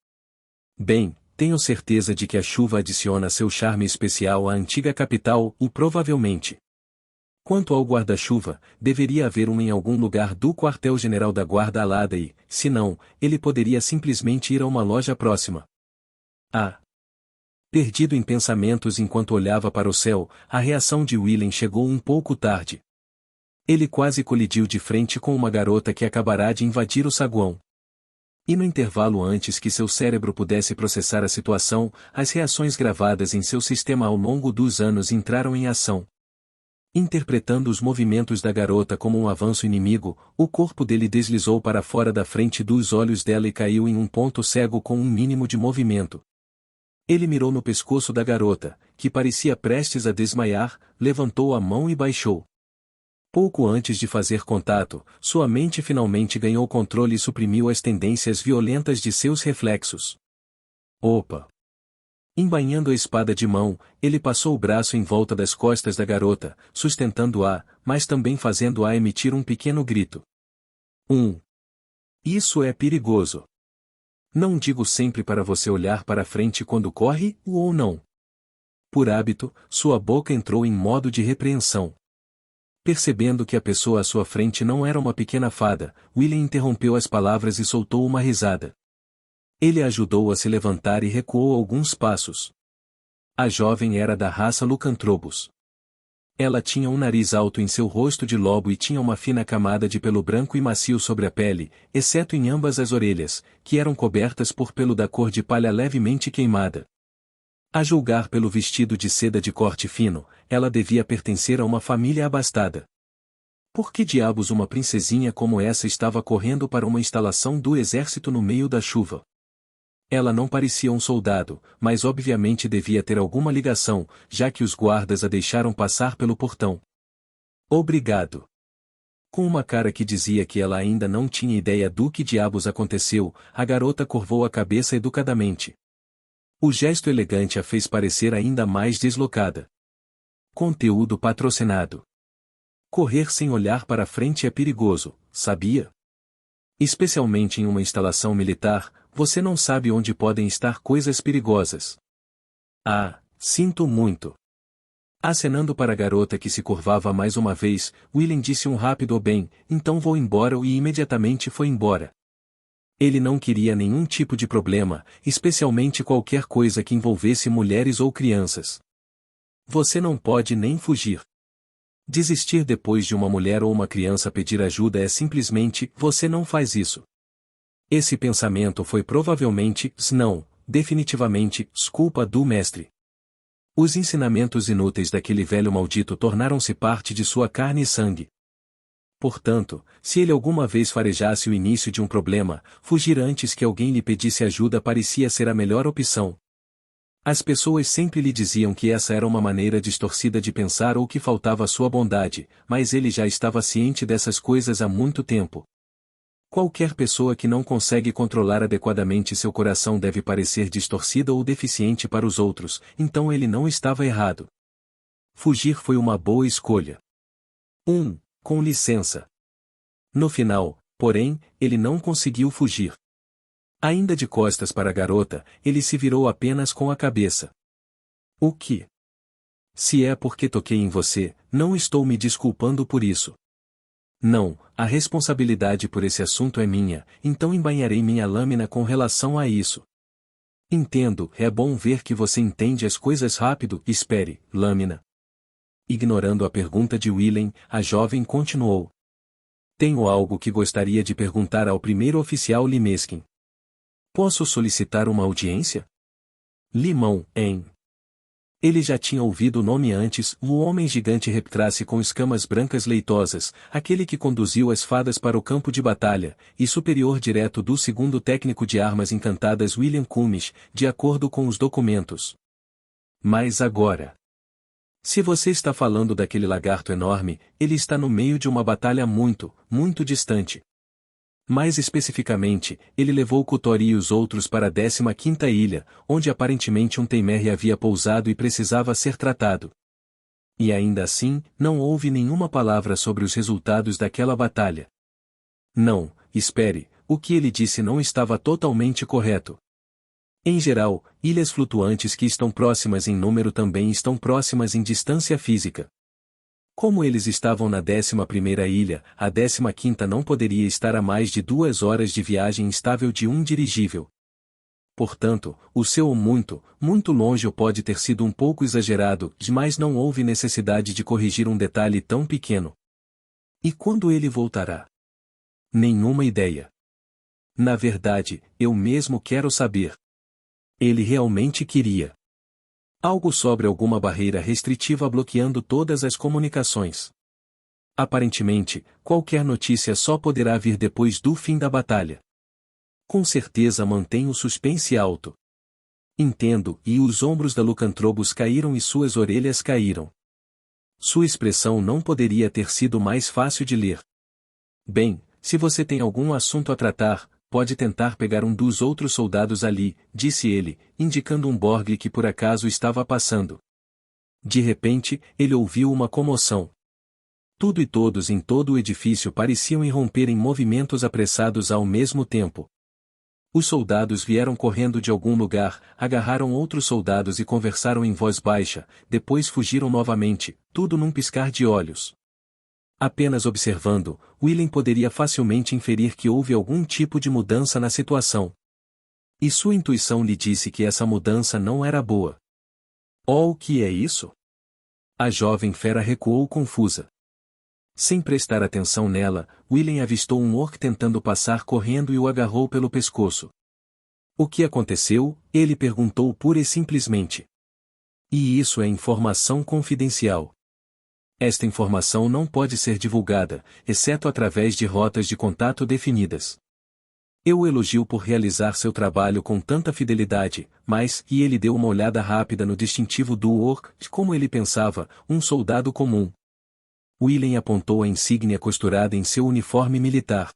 Bem, tenho certeza de que a chuva adiciona seu charme especial à antiga capital, e provavelmente. Quanto ao guarda-chuva, deveria haver um em algum lugar do quartel-general da guarda alada e, se não, ele poderia simplesmente ir a uma loja próxima. Ah! Perdido em pensamentos enquanto olhava para o céu, a reação de Willem chegou um pouco tarde. Ele quase colidiu de frente com uma garota que acabará de invadir o saguão. E no intervalo antes que seu cérebro pudesse processar a situação, as reações gravadas em seu sistema ao longo dos anos entraram em ação. Interpretando os movimentos da garota como um avanço inimigo, o corpo dele deslizou para fora da frente dos olhos dela e caiu em um ponto cego com um mínimo de movimento. Ele mirou no pescoço da garota, que parecia prestes a desmaiar, levantou a mão e baixou. Pouco antes de fazer contato, sua mente finalmente ganhou controle e suprimiu as tendências violentas de seus reflexos. Opa! Embainhando a espada de mão, ele passou o braço em volta das costas da garota, sustentando-a, mas também fazendo-a emitir um pequeno grito. Isso é perigoso. Não digo sempre para você olhar para frente quando corre, ou não. Por hábito, sua boca entrou em modo de repreensão. Percebendo que a pessoa à sua frente não era uma pequena fada, William interrompeu as palavras e soltou uma risada. Ele a ajudou a se levantar e recuou alguns passos. A jovem era da raça Lucantrobus. Ela tinha um nariz alto em seu rosto de lobo e tinha uma fina camada de pelo branco e macio sobre a pele, exceto em ambas as orelhas, que eram cobertas por pelo da cor de palha levemente queimada. A julgar pelo vestido de seda de corte fino, ela devia pertencer a uma família abastada. Por que diabos uma princesinha como essa estava correndo para uma instalação do exército no meio da chuva? Ela não parecia um soldado, mas obviamente devia ter alguma ligação, já que os guardas a deixaram passar pelo portão. Obrigado. Com uma cara que dizia que ela ainda não tinha ideia do que diabos aconteceu, a garota curvou a cabeça educadamente. O gesto elegante a fez parecer ainda mais deslocada. Conteúdo patrocinado. Correr sem olhar para frente é perigoso, sabia? Especialmente em uma instalação militar, você não sabe onde podem estar coisas perigosas. Ah, sinto muito. Acenando para a garota que se curvava mais uma vez, William disse um rápido bem, então vou embora e imediatamente foi embora. Ele não queria nenhum tipo de problema, especialmente qualquer coisa que envolvesse mulheres ou crianças. Você não pode nem fugir. Desistir depois de uma mulher ou uma criança pedir ajuda é simplesmente, você não faz isso. Esse pensamento foi provavelmente, não, definitivamente, culpa do mestre. Os ensinamentos inúteis daquele velho maldito tornaram-se parte de sua carne e sangue. Portanto, se ele alguma vez farejasse o início de um problema, fugir antes que alguém lhe pedisse ajuda parecia ser a melhor opção. As pessoas sempre lhe diziam que essa era uma maneira distorcida de pensar ou que faltava sua bondade, mas ele já estava ciente dessas coisas há muito tempo. Qualquer pessoa que não consegue controlar adequadamente seu coração deve parecer distorcida ou deficiente para os outros, então ele não estava errado. Fugir foi uma boa escolha. Com licença. No final, porém, ele não conseguiu fugir. Ainda de costas para a garota, ele se virou apenas com a cabeça. O que? Se é porque toquei em você, não estou me desculpando por isso. Não, a responsabilidade por esse assunto é minha, então embainharei minha lâmina com relação a isso. Entendo, é bom ver que você entende as coisas rápido, espere, lâmina. Ignorando a pergunta de William, a jovem continuou. Tenho algo que gostaria de perguntar ao primeiro oficial Limeskin. Posso solicitar uma audiência? Limão, hein? Ele já tinha ouvido o nome antes, o homem gigante reptrace com escamas brancas leitosas, aquele que conduziu as fadas para o campo de batalha, e superior direto do segundo técnico de armas encantadas William Cummings, de acordo com os documentos. Mas agora... Se você está falando daquele lagarto enorme, ele está no meio de uma batalha muito, muito distante. Mais especificamente, ele levou Kotori e os outros para a 15ª ilha, onde aparentemente um Temeri havia pousado e precisava ser tratado. E ainda assim, não houve nenhuma palavra sobre os resultados daquela batalha. Não, espere, o que ele disse não estava totalmente correto. Em geral, ilhas flutuantes que estão próximas em número também estão próximas em distância física. Como eles estavam na 11ª ilha, a 15ª não poderia estar a mais de 2 horas de viagem estável de um dirigível. Portanto, o seu muito, muito longe pode ter sido um pouco exagerado, mas não houve necessidade de corrigir um detalhe tão pequeno. E quando ele voltará? Nenhuma ideia. Na verdade, eu mesmo quero saber. Ele realmente queria. Algo sobre alguma barreira restritiva bloqueando todas as comunicações. Aparentemente, qualquer notícia só poderá vir depois do fim da batalha. Com certeza mantém o suspense alto. Entendo, e os ombros da Lucantrobus caíram e suas orelhas caíram. Sua expressão não poderia ter sido mais fácil de ler. Bem, se você tem algum assunto a tratar, pode tentar pegar um dos outros soldados ali, disse ele, indicando um Borgle que por acaso estava passando. De repente, ele ouviu uma comoção. Tudo e todos em todo o edifício pareciam irromper em movimentos apressados ao mesmo tempo. Os soldados vieram correndo de algum lugar, agarraram outros soldados e conversaram em voz baixa, depois fugiram novamente, tudo num piscar de olhos. Apenas observando, Willen poderia facilmente inferir que houve algum tipo de mudança na situação. E sua intuição lhe disse que essa mudança não era boa. Oh, o que é isso? A jovem fera recuou confusa. Sem prestar atenção nela, Willen avistou um orc tentando passar correndo e o agarrou pelo pescoço. O que aconteceu? Ele perguntou pura e simplesmente. E isso é informação confidencial. Esta informação não pode ser divulgada, exceto através de rotas de contato definidas. Eu o elogio por realizar seu trabalho com tanta fidelidade, mas, e ele deu uma olhada rápida no distintivo do orc, como ele pensava, um soldado comum. Willen apontou a insígnia costurada em seu uniforme militar.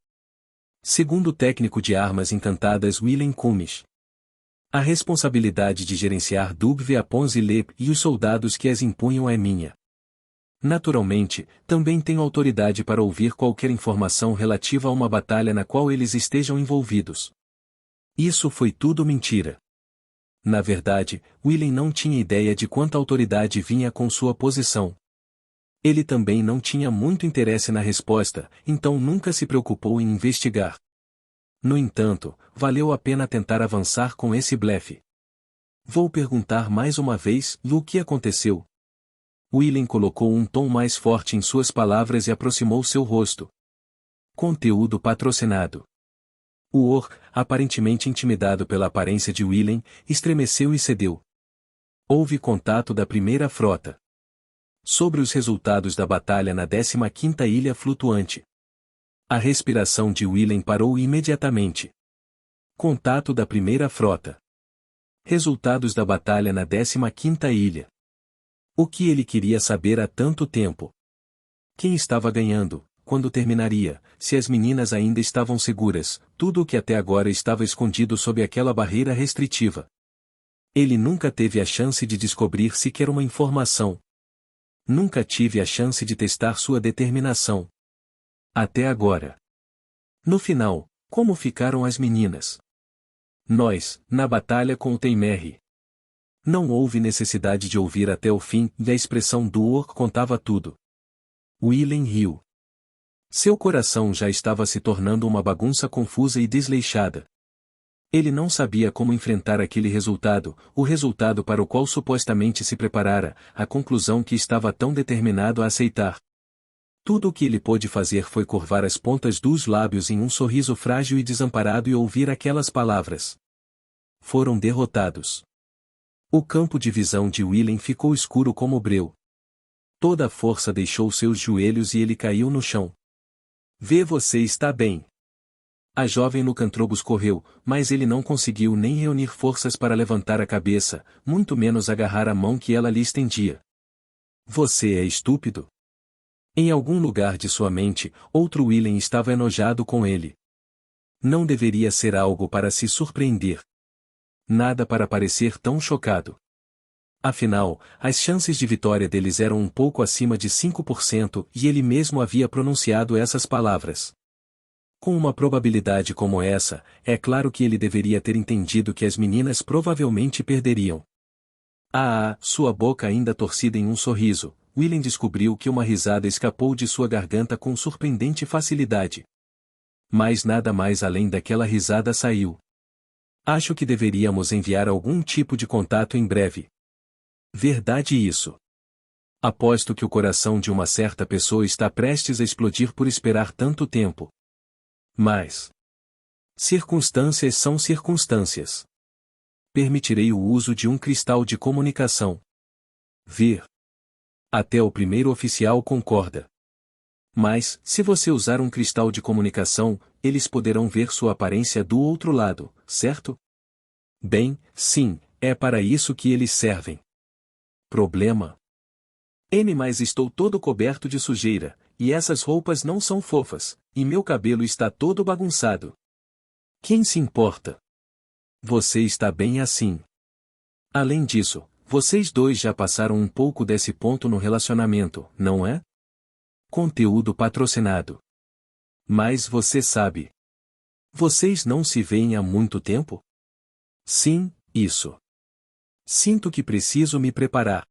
Segundo o técnico de armas encantadas Willen Kumish. A responsabilidade de gerenciar Dubve a Ponzilep e os soldados que as impunham é minha. Naturalmente, também tenho autoridade para ouvir qualquer informação relativa a uma batalha na qual eles estejam envolvidos. Isso foi tudo mentira. Na verdade, Willen não tinha ideia de quanta autoridade vinha com sua posição. Ele também não tinha muito interesse na resposta, então nunca se preocupou em investigar. No entanto, valeu a pena tentar avançar com esse blefe. Vou perguntar mais uma vez, o que aconteceu? Willen colocou um tom mais forte em suas palavras e aproximou seu rosto. Conteúdo patrocinado. O orc, aparentemente intimidado pela aparência de Willen, estremeceu e cedeu. Houve contato da primeira frota. Sobre os resultados da batalha na 15ª Ilha Flutuante. A respiração de Willen parou imediatamente. Contato da primeira frota. Resultados da batalha na 15ª Ilha. O que ele queria saber há tanto tempo? Quem estava ganhando, quando terminaria, se as meninas ainda estavam seguras, tudo o que até agora estava escondido sob aquela barreira restritiva. Ele nunca teve a chance de descobrir sequer uma informação. Nunca tive a chance de testar sua determinação. Até agora. No final, como ficaram as meninas? Nós, na batalha com o Teimerri. Não houve necessidade de ouvir até o fim, e a expressão do orc contava tudo. Willen riu. Seu coração já estava se tornando uma bagunça confusa e desleixada. Ele não sabia como enfrentar aquele resultado, o resultado para o qual supostamente se preparara, a conclusão que estava tão determinado a aceitar. Tudo o que ele pôde fazer foi curvar as pontas dos lábios em um sorriso frágil e desamparado e ouvir aquelas palavras. Foram derrotados. O campo de visão de Willen ficou escuro como breu. Toda a força deixou seus joelhos e ele caiu no chão. Vê, você está bem. A jovem Lucantrobos correu, mas ele não conseguiu nem reunir forças para levantar a cabeça, muito menos agarrar a mão que ela lhe estendia. Você é estúpido? Em algum lugar de sua mente, outro Willen estava enojado com ele. Não deveria ser algo para se surpreender. Nada para parecer tão chocado. Afinal, as chances de vitória deles eram um pouco acima de 5% e ele mesmo havia pronunciado essas palavras. Com uma probabilidade como essa, é claro que ele deveria ter entendido que as meninas provavelmente perderiam. Sua boca ainda torcida em um sorriso, Willen descobriu que uma risada escapou de sua garganta com surpreendente facilidade. Mas nada mais além daquela risada saiu. Acho que deveríamos enviar algum tipo de contato em breve. Verdade isso. Aposto que o coração de uma certa pessoa está prestes a explodir por esperar tanto tempo. Mas circunstâncias são circunstâncias. Permitirei o uso de um cristal de comunicação. Ver. Até o primeiro oficial concorda. Mas, se você usar um cristal de comunicação, eles poderão ver sua aparência do outro lado, certo? Bem, sim, é para isso que eles servem. Problema? Mas estou todo coberto de sujeira, e essas roupas não são fofas, e meu cabelo está todo bagunçado. Quem se importa? Você está bem assim. Além disso, vocês dois já passaram um pouco desse ponto no relacionamento, não é? Conteúdo patrocinado. Mas você sabe. Vocês não se veem há muito tempo? Sim, isso. Sinto que preciso me preparar.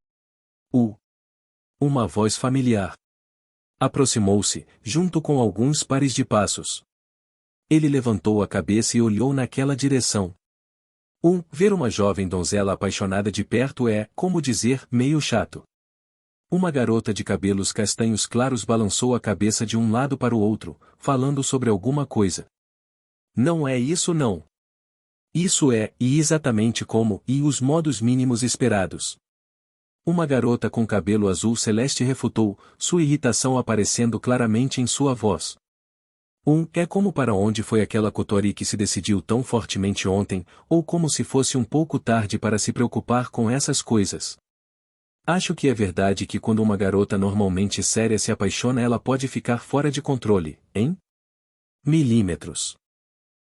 Uma voz familiar. Aproximou-se, junto com alguns pares de passos. Ele levantou a cabeça e olhou naquela direção. Ver uma jovem donzela apaixonada de perto é, como dizer, meio chato. Uma garota de cabelos castanhos claros balançou a cabeça de um lado para o outro, falando sobre alguma coisa. Não é isso não. Isso é, e exatamente como, e os modos mínimos esperados. Uma garota com cabelo azul celeste refutou, sua irritação aparecendo claramente em sua voz. É como para onde foi aquela Kotori que se decidiu tão fortemente ontem, ou como se fosse um pouco tarde para se preocupar com essas coisas. Acho que é verdade que quando uma garota normalmente séria se apaixona ela pode ficar fora de controle, hein? Milímetros.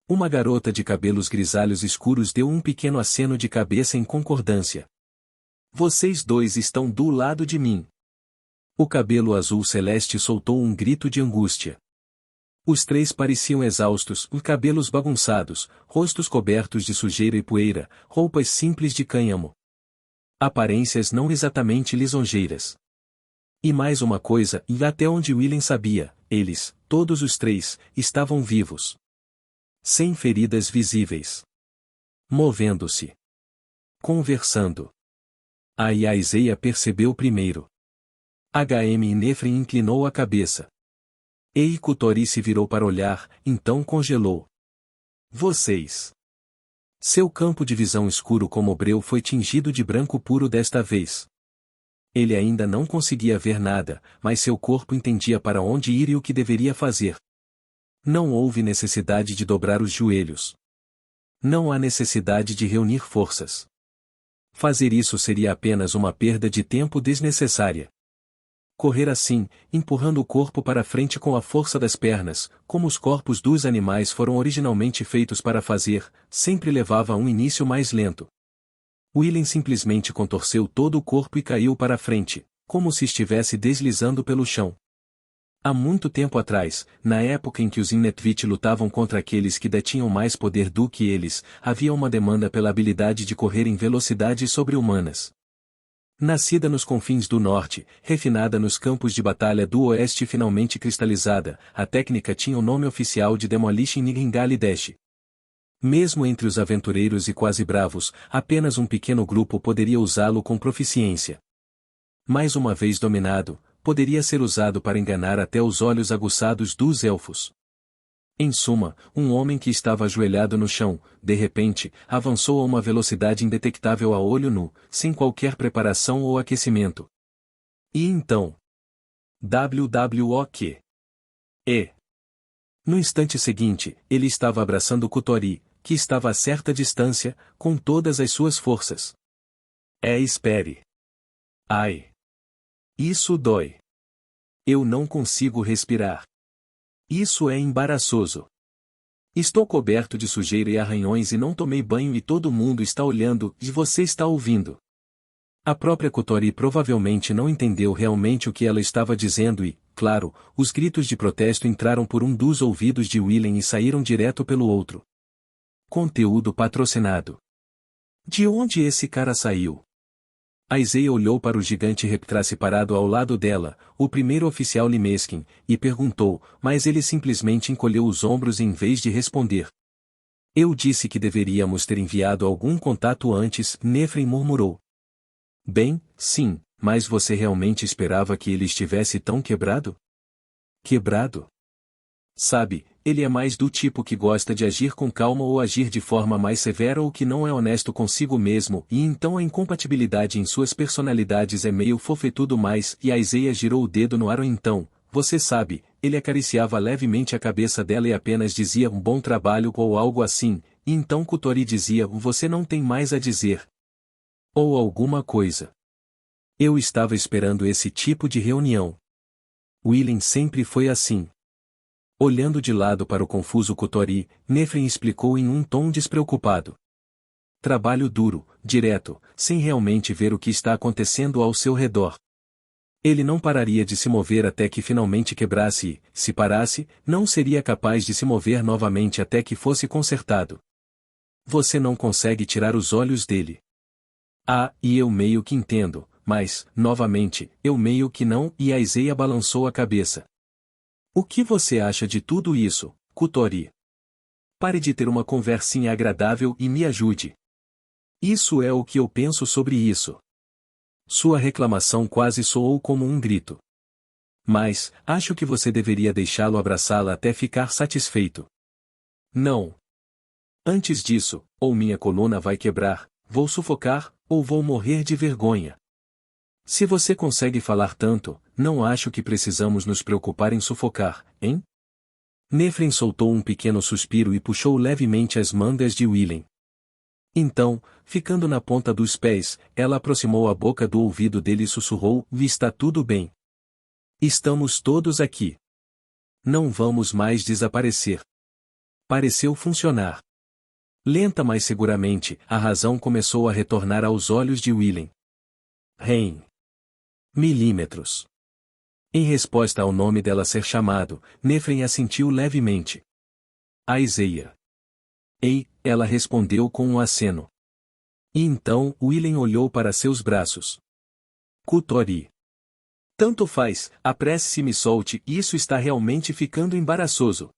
Uma garota de cabelos grisalhos escuros deu um pequeno aceno de cabeça em concordância. Vocês dois estão do lado de mim. O cabelo azul celeste soltou um grito de angústia. Os três pareciam exaustos, cabelos bagunçados, rostos cobertos de sujeira e poeira, roupas simples de cânhamo. Aparências não exatamente lisonjeiras. E mais uma coisa, e até onde William sabia, eles, todos os três, estavam vivos. Sem feridas visíveis. Movendo-se. Conversando. Aí a Isaiah percebeu primeiro. HM Nefrin inclinou a cabeça. Eiko Tori se virou para olhar, então congelou. Vocês. Seu campo de visão escuro como breu foi tingido de branco puro desta vez. Ele ainda não conseguia ver nada, mas seu corpo entendia para onde ir e o que deveria fazer. Não houve necessidade de dobrar os joelhos. Não há necessidade de reunir forças. Fazer isso seria apenas uma perda de tempo desnecessária. Correr assim, empurrando o corpo para frente com a força das pernas, como os corpos dos animais foram originalmente feitos para fazer, sempre levava a um início mais lento. William simplesmente contorceu todo o corpo e caiu para frente, como se estivesse deslizando pelo chão. Há muito tempo atrás, na época em que os Innetvit lutavam contra aqueles que detinham mais poder do que eles, havia uma demanda pela habilidade de correr em velocidades sobre-humanas. Nascida nos confins do norte, refinada nos campos de batalha do oeste e finalmente cristalizada, a técnica tinha o nome oficial de Demolition Ningali Dash. Mesmo entre os aventureiros e quase bravos, apenas um pequeno grupo poderia usá-lo com proficiência. Mais uma vez dominado, poderia ser usado para enganar até os olhos aguçados dos elfos. Em suma, um homem que estava ajoelhado no chão, de repente, avançou a uma velocidade indetectável a olho nu, sem qualquer preparação ou aquecimento. E então? WWOQ. No instante seguinte, ele estava abraçando Kotori, que estava a certa distância, com todas as suas forças. Espere. Ai. Isso dói. Eu não consigo respirar. Isso é embaraçoso. Estou coberto de sujeira e arranhões e não tomei banho e todo mundo está olhando e você está ouvindo. A própria Kotori provavelmente não entendeu realmente o que ela estava dizendo e, claro, os gritos de protesto entraram por um dos ouvidos de William e saíram direto pelo outro. Conteúdo patrocinado. De onde esse cara saiu? A Isaiah olhou para o gigante Reptrace parado ao lado dela, o primeiro oficial Limeskin, e perguntou, mas ele simplesmente encolheu os ombros em vez de responder. Eu disse que deveríamos ter enviado algum contato antes, Nefrin murmurou. Bem, sim, mas você realmente esperava que ele estivesse tão quebrado? Quebrado? Sabe, ele é mais do tipo que gosta de agir com calma ou agir de forma mais severa ou que não é honesto consigo mesmo, e então a incompatibilidade em suas personalidades é meio fofetudo mais, e a Isaiah girou o dedo no aro então, você sabe, ele acariciava levemente a cabeça dela e apenas dizia um bom trabalho ou algo assim, e então Kotori dizia você não tem mais a dizer. Ou alguma coisa. Eu estava esperando esse tipo de reunião. William sempre foi assim. Olhando de lado para o confuso Kotori, Nefrin explicou em um tom despreocupado. Trabalho duro, direto, sem realmente ver o que está acontecendo ao seu redor. Ele não pararia de se mover até que finalmente quebrasse e, se parasse, não seria capaz de se mover novamente até que fosse consertado. Você não consegue tirar os olhos dele. Ah, e eu meio que entendo, mas, novamente, eu meio que não, e a Isaia balançou a cabeça. O que você acha de tudo isso, Kutori? Pare de ter uma conversinha agradável e me ajude. Isso é o que eu penso sobre isso. Sua reclamação quase soou como um grito. Mas, acho que você deveria deixá-lo abraçá-la até ficar satisfeito. Não. Antes disso, ou minha coluna vai quebrar, vou sufocar, ou vou morrer de vergonha. Se você consegue falar tanto, não acho que precisamos nos preocupar em sufocar, hein? Nefren soltou um pequeno suspiro e puxou levemente as mangas de Willem. Então, ficando na ponta dos pés, ela aproximou a boca do ouvido dele e sussurrou: Está tudo bem. Estamos todos aqui. Não vamos mais desaparecer. Pareceu funcionar. Lenta mas seguramente, a razão começou a retornar aos olhos de Willem. Rein. Milímetros. Em resposta ao nome dela ser chamado, Nefren assentiu levemente. A Isaia. Ei, ela respondeu com um aceno. E então, Willem olhou para seus braços. Kutori. Tanto faz, apresse-se e me solte, isso está realmente ficando embaraçoso.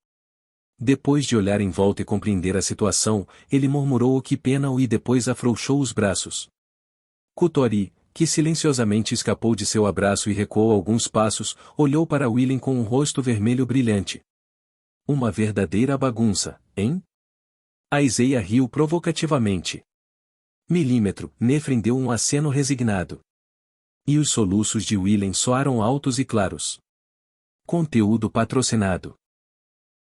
Depois de olhar em volta e compreender a situação, ele murmurou que pena e depois afrouxou os braços. Kutori, que silenciosamente escapou de seu abraço e recuou alguns passos, olhou para Willem com um rosto vermelho brilhante. Uma verdadeira bagunça, hein? A Isaia riu provocativamente. Milímetro, Nefren deu um aceno resignado. E os soluços de Willem soaram altos e claros. Conteúdo patrocinado.